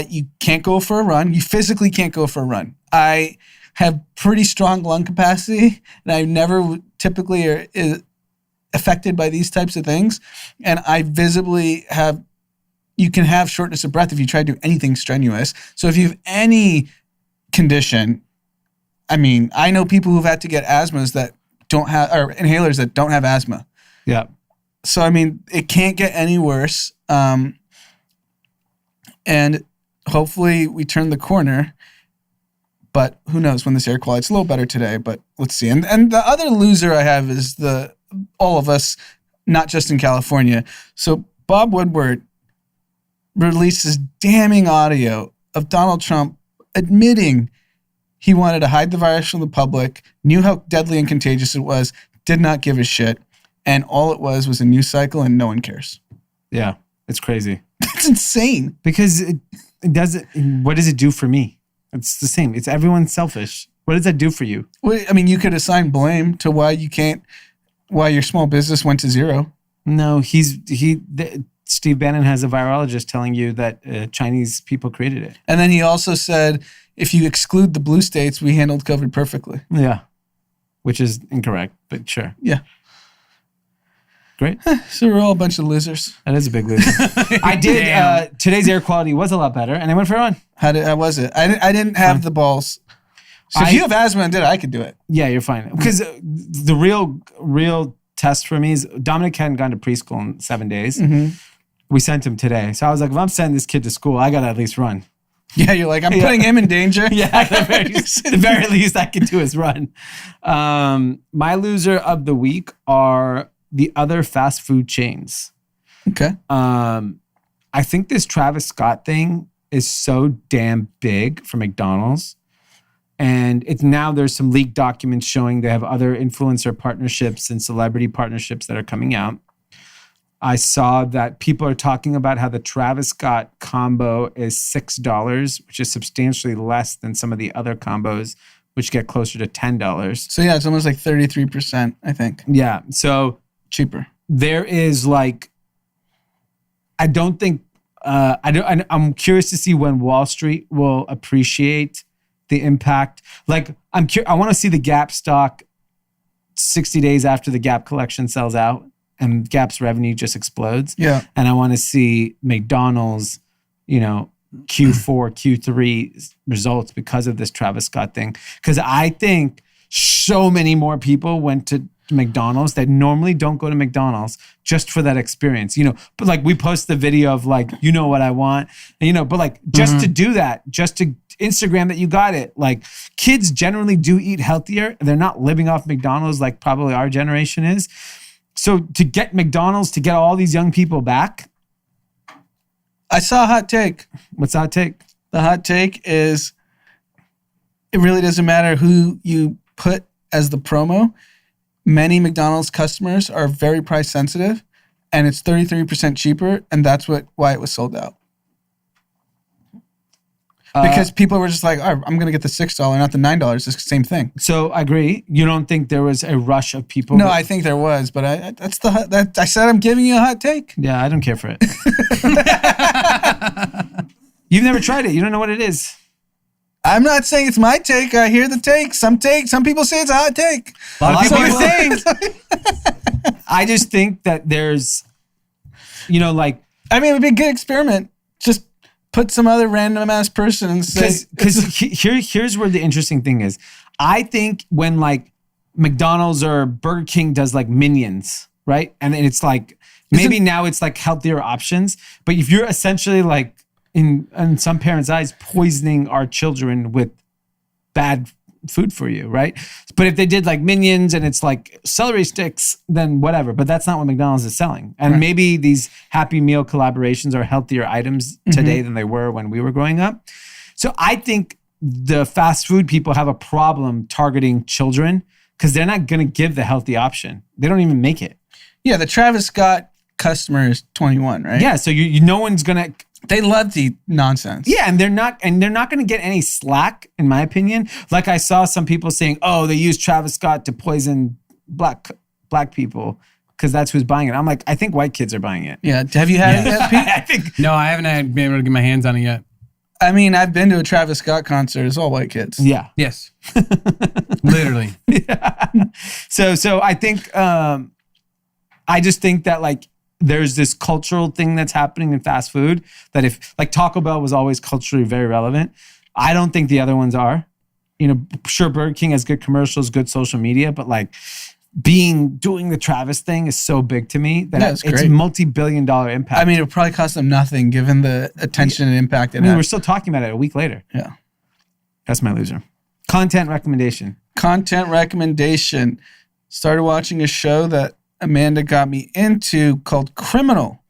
You can't go for a run. You physically can't go for a run. I have pretty strong lung capacity, and I never typically are affected by these types of things. And I visibly have, you can have shortness of breath if you try to do anything strenuous. So if you have any condition, I mean, I know people who've had to get asthmas that don't have, or inhalers that don't have asthma. Yeah. So, I mean, it can't get any worse. And hopefully we turn the corner, but who knows when this air quality, it's a little better today, but let's see. And the other loser I have is all of us, not just in California. So Bob Woodward released this damning audio of Donald Trump admitting he wanted to hide the virus from the public, knew how deadly and contagious it was, did not give a shit. And all it was a news cycle, and no one cares. Yeah. It's crazy. That's insane. Because it doesn't, what does it do for me? It's the same. It's everyone's selfish. What does that do for you? Well, I mean, you could assign blame to why your small business went to zero. No, Steve Bannon has a virologist telling you that Chinese people created it. And then he also said, if you exclude the blue states, we handled COVID perfectly. Yeah. Which is incorrect, but sure. Yeah. Great. So we're all a bunch of losers. That is a big loser. I did. Today's air quality was a lot better, and I went for a run. How was it? I didn't have the balls. So if you have asthma and did it, I could do it. Yeah, you're fine. Because the real test for me is Dominic hadn't gone to preschool in 7 days. Mm-hmm. We sent him today. So I was like, if I'm sending this kid to school, I got to at least run. Yeah, you're like, I'm putting him in danger. Yeah, at the very least I can do is run. My loser of the week are the other fast food chains. Okay. I think this Travis Scott thing is so damn big for McDonald's. And there's some leaked documents showing they have other influencer partnerships and celebrity partnerships that are coming out. I saw that people are talking about how the Travis Scott combo is $6, which is substantially less than some of the other combos, which get closer to $10. So yeah, it's almost like 33%, I think. Yeah. So cheaper. There is like, I don't think, I'm curious to see when Wall Street will appreciate the impact. Like, I want to see the Gap stock 60 days after the Gap collection sells out and Gap's revenue just explodes. Yeah. And I want to see McDonald's, Q4, Q3 results because of this Travis Scott thing. Because I think so many more people went to McDonald's that normally don't go to McDonald's just for that experience, but like we post the video of like, what I want, and, but like just to do that, just to Instagram that you got it. Like kids generally do eat healthier. They're not living off McDonald's like probably our generation is. So to get McDonald's, to get all these young people back. I saw a hot take. What's the hot take? The hot take is it really doesn't matter who you put as the promo. Many McDonald's customers are very price sensitive, and it's 33% cheaper, and that's why it was sold out. Because people were just like, oh, I'm going to get the $6, not the $9. It's the same thing. So I agree. You don't think there was a rush of people? No, I think there was, but I said I'm giving you a hot take. Yeah, I don't care for it. You've never tried it. You don't know what it is. I'm not saying it's my take. I hear the take. Some people say it's a hot take. A lot of people are saying. I just think that there's, like, I mean, it would be a good experiment. Just put some other random ass person and say, because here's where the interesting thing is. I think when like McDonald's or Burger King does like Minions, right? And it's like, maybe now it's like healthier options, but if you're essentially like in some parents' eyes, poisoning our children with bad food for you, right? But if they did like Minions and it's like celery sticks, then whatever. But that's not what McDonald's is selling. And maybe these Happy Meal collaborations are healthier items today than they were when we were growing up. So I think the fast food people have a problem targeting children because they're not going to give the healthy option. They don't even make it. Yeah, the Travis Scott customer is 21, right? Yeah, so no one's going to... They love the nonsense. Yeah, and they're not going to get any slack, in my opinion. Like I saw some people saying, "Oh, they use Travis Scott to poison black people because that's who's buying it." I'm like, I think white kids are buying it. Yeah, have you had it yet, Pete? I think No, I haven't been able to get my hands on it yet. I mean, I've been to a Travis Scott concert. It's all white kids. Yeah. Yes. Literally. Yeah. So I think I just think that like there's this cultural thing that's happening in fast food that if like Taco Bell was always culturally very relevant, I don't think the other ones are. Sure, Burger King has good commercials, good social media, but like doing the Travis thing is so big to me that it's great. multi-billion-dollar impact. I mean, it would probably cost them nothing given the attention and impact it we're had. still talking about it a week later. Yeah. That's my loser. Content recommendation. Content recommendation. Started watching a show that Amanda got me into called Criminal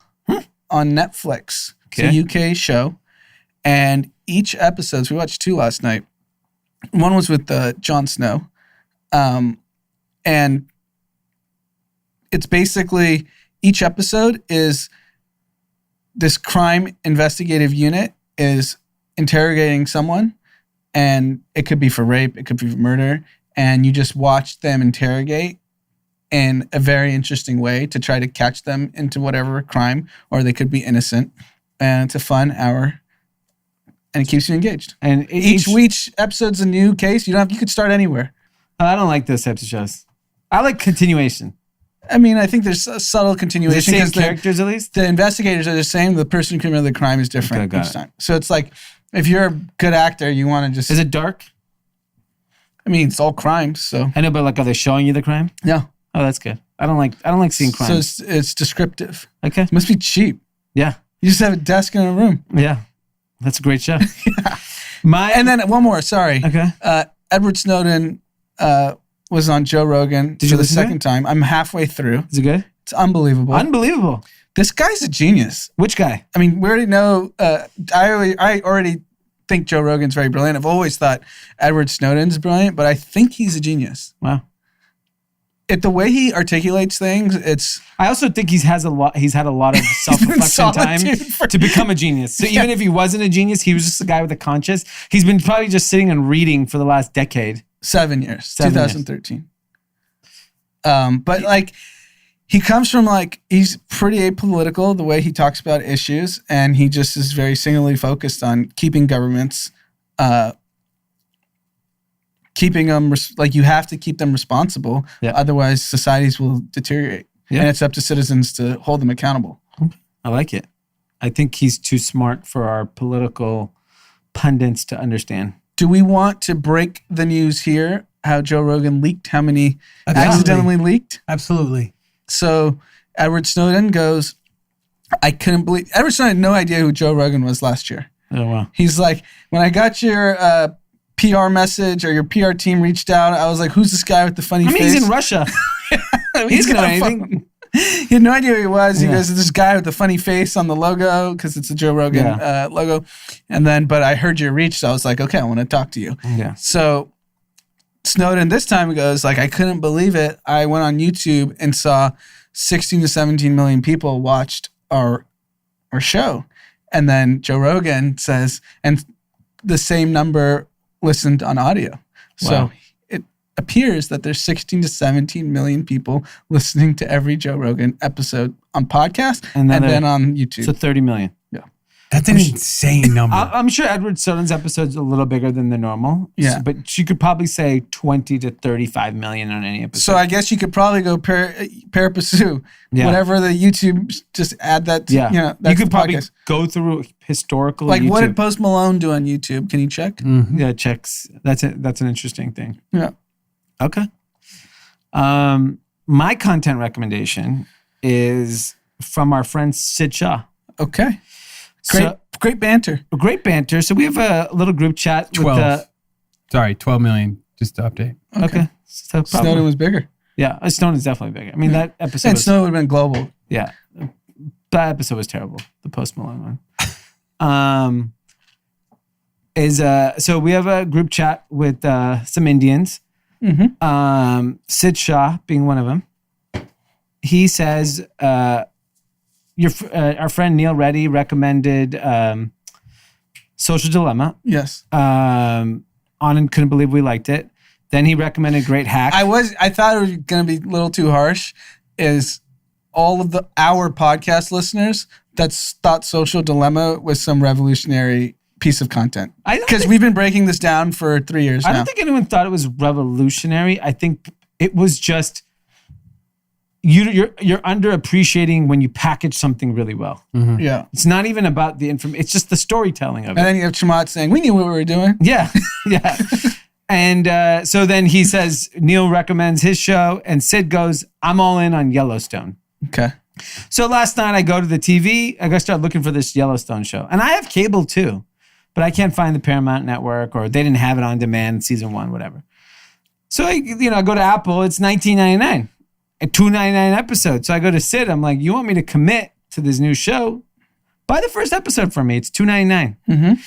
on Netflix. Okay. It's a UK show. And each episode, we watched 2 last night. One was with Jon Snow. And it's basically, each episode is this crime investigative unit is interrogating someone. And it could be for rape, it could be for murder. And you just watch them interrogate in a very interesting way to try to catch them into whatever crime, or they could be innocent. And it's a fun hour, and it keeps you engaged. And Each episode's a new case. You could start anywhere. I don't like those types of shows. I like continuation. I mean, I think there's a subtle continuation. The same characters at least? The investigators are the same. The person who committed the crime is different Okay, each time. So it's like, if you're a good actor, you want to just... Is it dark? I mean, it's all crimes, so... I know, but like, are they showing you the crime? Yeah. Oh, that's good. I don't like seeing crime. So it's descriptive. Okay. It must be cheap. Yeah. You just have a desk in a room. Yeah. That's a great show. Yeah. And then one more, sorry. Okay. Edward Snowden was on Joe Rogan Did you for the listen to second time. I'm halfway through. Is it good? It's unbelievable. Unbelievable. This guy's a genius. Which guy? I mean, we already know, I already think Joe Rogan's very brilliant. I've always thought Edward Snowden's brilliant, but I think he's a genius. Wow. The way he articulates things, it's... I also think he's had a lot of self-reflection time to become a genius. So even if he wasn't a genius, he was just a guy with a conscience. He's been probably just sitting and reading for the last decade. 7 years. 2013. But like, he comes from like, he's pretty apolitical the way he talks about issues, and he just is very singularly focused on keeping governments, keeping them, like you have to keep them responsible. Yeah. Otherwise societies will deteriorate. Yeah. And it's up to citizens to hold them accountable. I like it. I think he's too smart for our political pundits to understand. Do we want to break the news here? How Joe Rogan leaked, how many accidentally leaked? Absolutely. So Edward Snowden goes, Edward Snowden had no idea who Joe Rogan was last year. Oh, wow. He's like, when I got your PR message or your PR team reached out, I was like, who's this guy with the funny face? He's in Russia. He doesn't know anything. He had no idea who he was. He goes, this guy with the funny face on the logo, because it's a Joe Rogan logo. And then, but I heard your reach, so I was like, okay, I want to talk to you. Yeah. So Snowden this time goes, like, I couldn't believe it. I went on YouTube and saw 16 to 17 million people watched our show. And then Joe Rogan says, and the same number listened on audio. Wow. So it appears that there's 16 to 17 million people listening to every Joe Rogan episode on podcast and then on YouTube. So 30 million. Yeah. That's an insane number. I'm sure Edward Snowden's episode's a little bigger than the normal. Yeah. But she could probably say 20 to 35 million on any episode. So I guess you could probably go per pursue. Yeah. Whatever the YouTube, just add that to, Yeah. you know, You that's could the probably podcast. go through historical Like, YouTube. what did Post Malone do on YouTube? Can you check? Yeah, checks. That's an interesting thing. Yeah. Okay. My content recommendation is from our friend Sid Shah. Okay. So- Great banter. Great banter. So we have a little group chat 12. with 12 million, just to update. Okay. So probably, Snowden was bigger. yeah, Snowden's definitely bigger. I mean, that episode And was, Snowden would have been global. yeah, that episode was terrible. The Post Malone one. So we have a group chat with some Indians. Sid Shah being one of them. He says, our friend Neil Reddy recommended Social Dilemma. Yes. Anand couldn't believe we liked it. Then he recommended Great Hack. I thought it was going to be a little too harsh. Is all of our podcast listeners that thought Social Dilemma was some revolutionary piece of content. Because we've been breaking this down for 3 years now. I don't think anyone thought it was revolutionary. I think it was just you're underappreciating when you package something really well. Yeah. It's not even about the information. It's just the storytelling of And it. then you have Chamath saying, we knew what we were doing. Yeah, yeah. And so then he says Neil recommends his show, and Sid goes, "I'm all in on Yellowstone." Okay. So last night I go to the TV. I go start looking for this Yellowstone show, and I have cable too, but I can't find the Paramount Network, or they didn't have it on demand, season 1, whatever. So I go to Apple. It's $19.99, a $2.99 episode. So I go to Sid. I'm like, "You want me to commit to this new show? Buy the first episode for me. It's $2.99."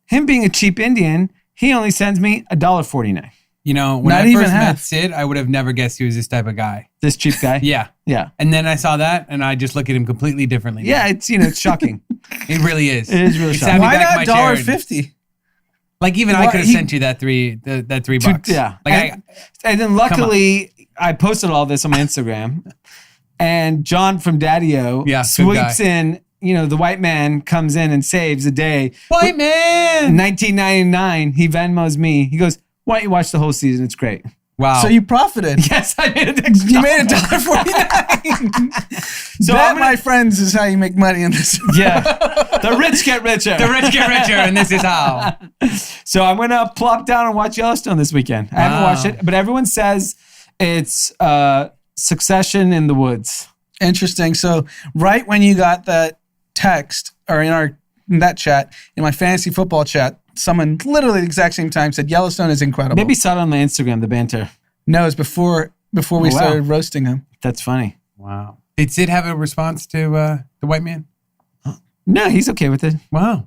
Him being a cheap Indian, he only sends me $1.49. When Not I even first met half. Sid, I would have never guessed he was this type of guy. This cheap guy. Yeah. Yeah. And then I saw that, and I just look at him completely differently. now. Yeah, it's shocking. It really is. It is really It shocking. sat me Why back in not my chair and- $1.50? Like, even I Why- could have he- sent you that $3. Yeah. Like, and then luckily I posted all this on my Instagram, and John from Daddy-O Yeah, good sweeps guy. in, the white man comes in and saves the day. white man. $19.99, he Venmos me. He goes, "Why don't you watch the whole season? It's great." Wow. So you profited. Yes, I made it. You made $1.49. So that, I'm gonna- my friends, is how you make money in this. Yeah. The rich get richer. the rich get richer, and this is how. So I'm going to plop down and watch Yellowstone this weekend. I haven't Wow. watched it, but everyone says it's Succession in the woods. Interesting. So right when you got that text, or in that chat, in my fantasy football chat, someone literally the exact same time said Yellowstone is incredible. Maybe saw it on my Instagram, the banter. No, it's before we wow. started roasting him. That's funny. Wow. Did Sid have a response to the white man? No, he's okay with it. Wow.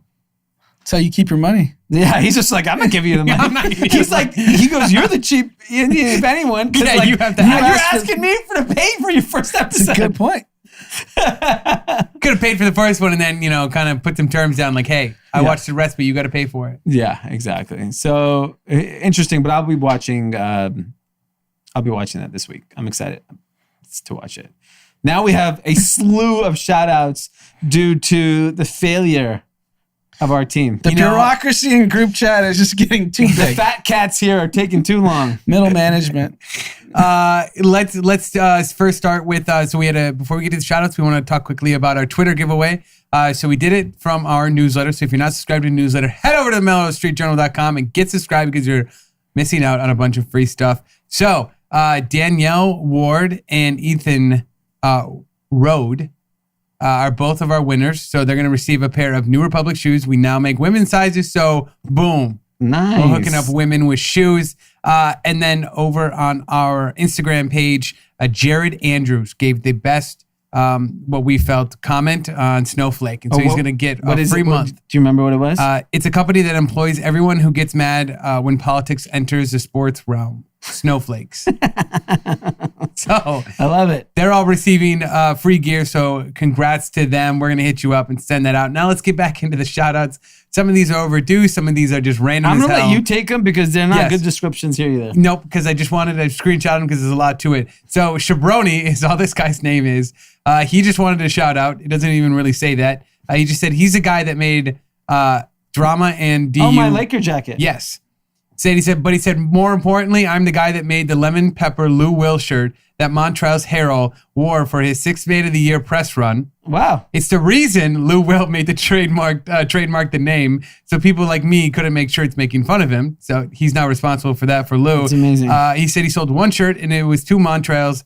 That's how you keep your money. Yeah, he's just like, I'm not giving you the money. I'm not giving you He's the like, he goes, "You're the cheap Indian, if anyone." 'Cause Yeah, like, you have to you're ask asking me to pay for your first episode. Good point. Could have paid for the first one and then, kind of put some terms down like, hey, I watched the rest, but you got to pay for it. Yeah, exactly. So interesting, but I'll be watching that this week. I'm excited to watch it. Now we have a slew of shout outs due to the failure of our team. The bureaucracy in group chat is just getting too The big. fat cats here are taking too long. Middle management. Let's first start with, before we get to the shout outs, we want to talk quickly about our Twitter giveaway. So we did it from our newsletter. So if you're not subscribed to the newsletter, head over to melrosestreetjournal.com and get subscribed because you're missing out on a bunch of free stuff. So Danielle Ward and Ethan Rode are both of our winners. So they're going to receive a pair of New Republic shoes. We now make women's sizes. So boom. Nice. We're hooking up women with shoes. And then over on our Instagram page, Jared Andrews gave the best, what we felt, comment on Snowflake. And so he's going to get a free month. Do you remember what it was? It's a company that employs everyone who gets mad when politics enters the sports realm. Snowflakes. So I love it. they're all receiving free gear. So congrats to them. We're going to hit you up and send that out. Now let's get back into the shout outs. Some of these are overdue. Some of these are just random I'm as going to hell. let you take them because they're not Yes. good descriptions here either. Nope, because I just wanted to screenshot him because there's a lot to it. So Shabroni is all this guy's name is. He just wanted to shout out. It doesn't even really say that. He just said he's the guy that made Drama and DU. Oh, my Laker jacket. Yes. He said, more importantly, I'm the guy that made the lemon pepper Lou Will shirt that Montrezl Harrell wore for his 6th Man of the Year press run. Wow. It's the reason Lou Will made the trademark the name, so people like me couldn't make shirts making fun of him. So he's not responsible for that for Lou. That's amazing. He said he sold one shirt, and it was to Montrezl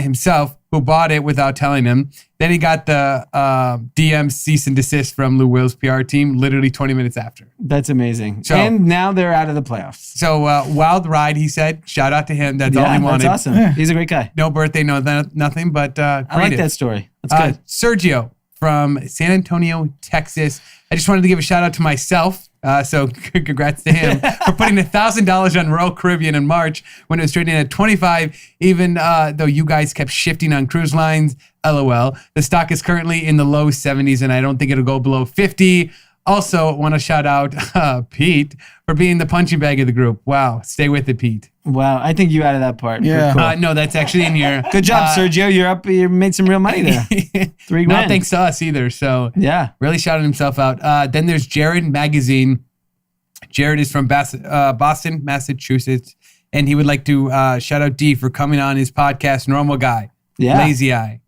himself, who bought it without telling him. Then he got the DM cease and desist from Lou Will's PR team literally 20 minutes after. That's amazing. So, and now they're out of the playoffs. So wild ride, he said. Shout out to him. That's all he wanted. That's awesome. Yeah. He's a great guy. No birthday, nothing, but I like that story. That's good. Sergio from San Antonio, Texas. I just wanted to give a shout out to myself. So congrats to him for putting $1,000 on Royal Caribbean in March when it was trading at 25, even though you guys kept shifting on cruise lines. LOL. The stock is currently in the low 70s, and I don't think it'll go below 50. Also, want to shout out Pete for being the punching bag of the group. Wow. Stay with it, Pete. Wow. I think you added that part. Yeah. Cool. No, that's actually in here. Good job, Sergio. You're up. You made some real money there. $3 grand. Not thanks to us either. So yeah, really shouting himself out. Then there's Jared Magazine. Jared is from Boston, Massachusetts, and he would like to shout out Dee for coming on his podcast, Normal Guy, Lazy Eye.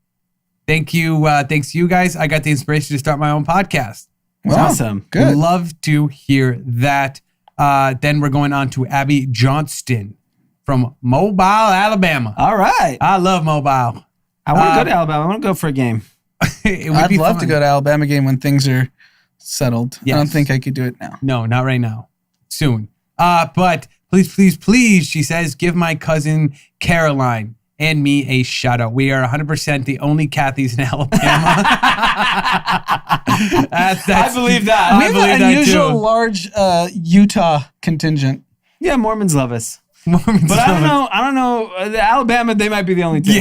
Thank you. Thanks to you guys. I got the inspiration to start my own podcast. Wow. Awesome. Good. Love to hear that. Then we're going on to Abby Johnston from Mobile, Alabama. All right. I love Mobile. I want to go to Alabama. I want to go for a game. I'd love to go to Alabama game when things are settled. Yes. I don't think I could do it now. No, not right now. Soon. But please, she says, give my cousin Caroline and me a shout out. We are 100% the only Kathys in Alabama. I believe that. We have an unusual large Utah contingent. Yeah, Mormons love us. But I don't know. Alabama, they might be the only two.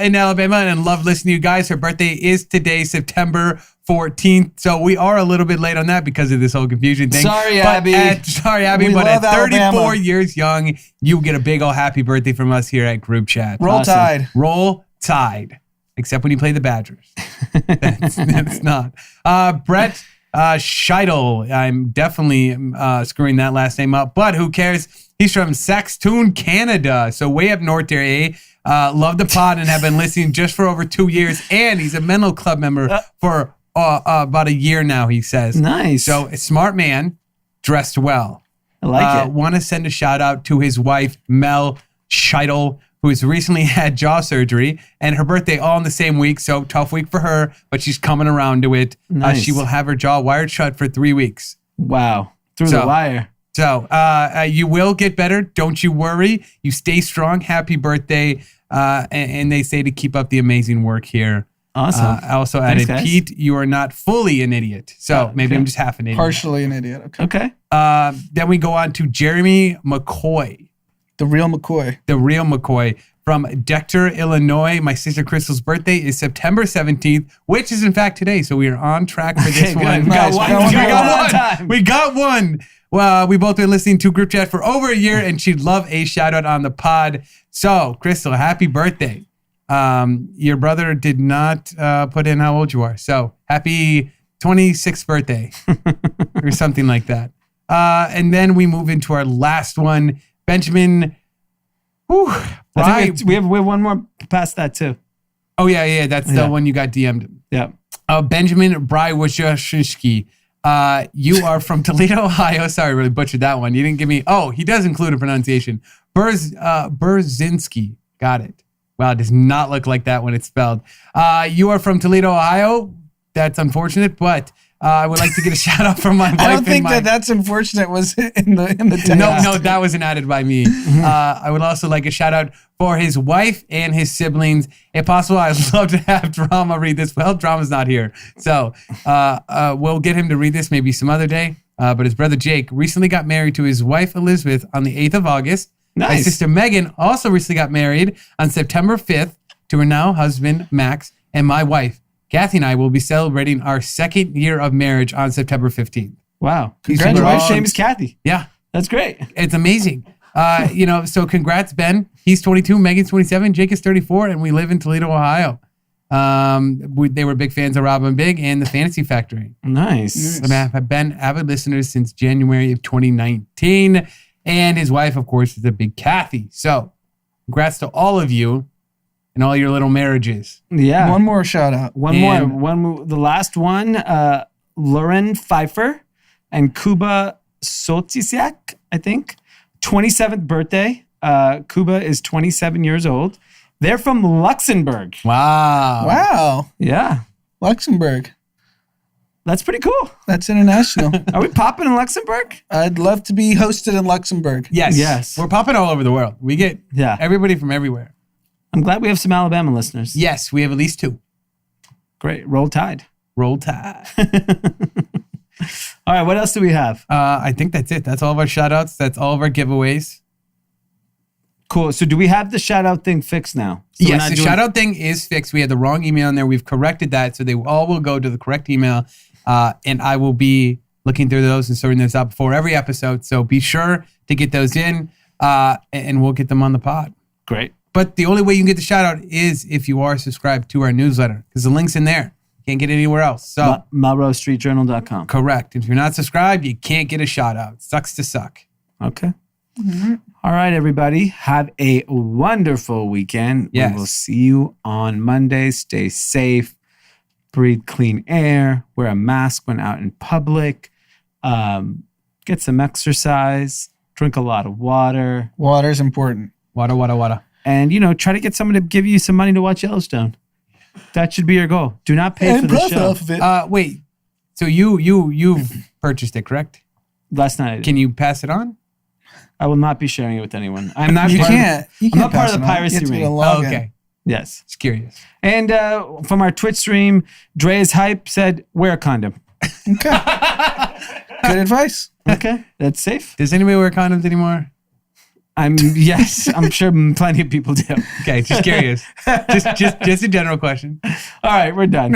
In Alabama, and love listening to you guys. Her birthday is today, September 14th. So we are a little bit late on that because of this whole confusion thing. Sorry, Abby. But at 34 years young, you get a big old happy birthday from us here at Group Chat. Roll Tide. Roll Tide. Except when you play the Badgers. That's not. Brett Scheidel. I'm definitely screwing that last name up, but who cares? He's from Saskatoon, Canada. So way up north there, eh? Love the pod and have been listening just for over 2 years. And he's a mental club member for about a year now, he says. Nice. So a smart man, dressed well. I like it. Want to send a shout out to his wife, Mel Scheidel, who has recently had jaw surgery, and her birthday all in the same week. So tough week for her, but she's coming around to it. Nice. She will have her jaw wired shut for 3 weeks. Wow. Through the wire. So you will get better. Don't you worry. You stay strong. Happy birthday. And they say to keep up the amazing work here. Awesome. I also added, Pete, you are not fully an idiot. So maybe I'm just half an idiot. Partially an idiot. Okay. Then we go on to Jeremy McCoy. The real McCoy from Decatur, Illinois. My sister Crystal's birthday is September 17th, which is in fact today. So we are on track for this one. We got one. Well, we both been listening to Group Chat for over a year, and she'd love a shout out on the pod. So, Crystal, happy birthday. Your brother did not put in how old you are. So, happy 26th birthday or something like that. And then we move into our last one. Benjamin. We have one more past that too. Oh, yeah. That's the one you got DM'd. Yeah. Benjamin Brywaszewski. You are from Toledo, Ohio. Sorry, I really butchered that one. You didn't give me. Oh, he does include a pronunciation. Berzinski. Got it. Wow, it does not look like that when it's spelled. You are from Toledo, Ohio. That's unfortunate, but I would like to get a shout out from my wife. I don't think that's unfortunate was in the text. No, that wasn't added by me. I would also like a shout out for his wife and his siblings. If possible, I'd love to have Drama read this. Well, Drama's not here. So we'll get him to read this maybe some other day. But his brother Jake recently got married to his wife Elizabeth on the 8th of August. Nice. My sister Megan also recently got married on September 5th to her now husband Max, and my wife Kathy and I will be celebrating our 2nd year of marriage on September 15th. Wow. Congratulations. Name is Kathy. Yeah. That's great. It's amazing. So congrats, Ben. He's 22, Megan's 27, Jake is 34, and we live in Toledo, Ohio. They were big fans of Robin Big and the Fantasy Factory. Nice. Have been avid listeners since January of 2019. And his wife, of course, is a big Kathy. So congrats to all of you and all your little marriages. Yeah. One more shout out. One more. The last one, Lauren Pfeiffer and Kuba Soltisiak, I think. 27th birthday. Kuba is 27 years old. They're from Luxembourg. Wow. Wow. Yeah. Luxembourg. That's pretty cool. That's international. Are we popping in Luxembourg? I'd love to be hosted in Luxembourg. Yes. We're popping all over the world. We get everybody from everywhere. I'm glad we have some Alabama listeners. Yes, we have at least 2. Great. Roll Tide. Roll Tide. All right. What else do we have? I think that's it. That's all of our shout outs. That's all of our giveaways. Cool. So do we have the shout out thing fixed now? So yes, the shout out thing is fixed. We had the wrong email in there. We've corrected that. So they all will go to the correct email. And I will be looking through those and sorting those out before every episode. So be sure to get those in and we'll get them on the pod. Great. But the only way you can get the shout out is if you are subscribed to our newsletter because the link's in there. Can't get it anywhere else. So MelroseStreetJournal.com. Correct. If you're not subscribed, you can't get a shout out. Sucks to suck. Okay. Mm-hmm. All right, everybody. Have a wonderful weekend. Yes. We will see you on Monday. Stay safe. Breathe clean air. Wear a mask when out in public. Get some exercise. Drink a lot of water. Water's important. Water. And, try to get someone to give you some money to watch Yellowstone. That should be your goal. Do not pay for the show. Off of it. Wait. So you've purchased it, correct? Last night I did. Can you pass it on? I will not be sharing it with anyone. I'm not. You part can't. Of, I'm not part of the piracy ring. Okay. Yes. Just curious. And from our Twitch stream, Dre's Hype said, wear a condom. Okay. Good advice. Okay. That's safe. Does anybody wear condoms anymore? Yes, I'm sure plenty of people do. Okay, just curious. just a general question. All right, we're done.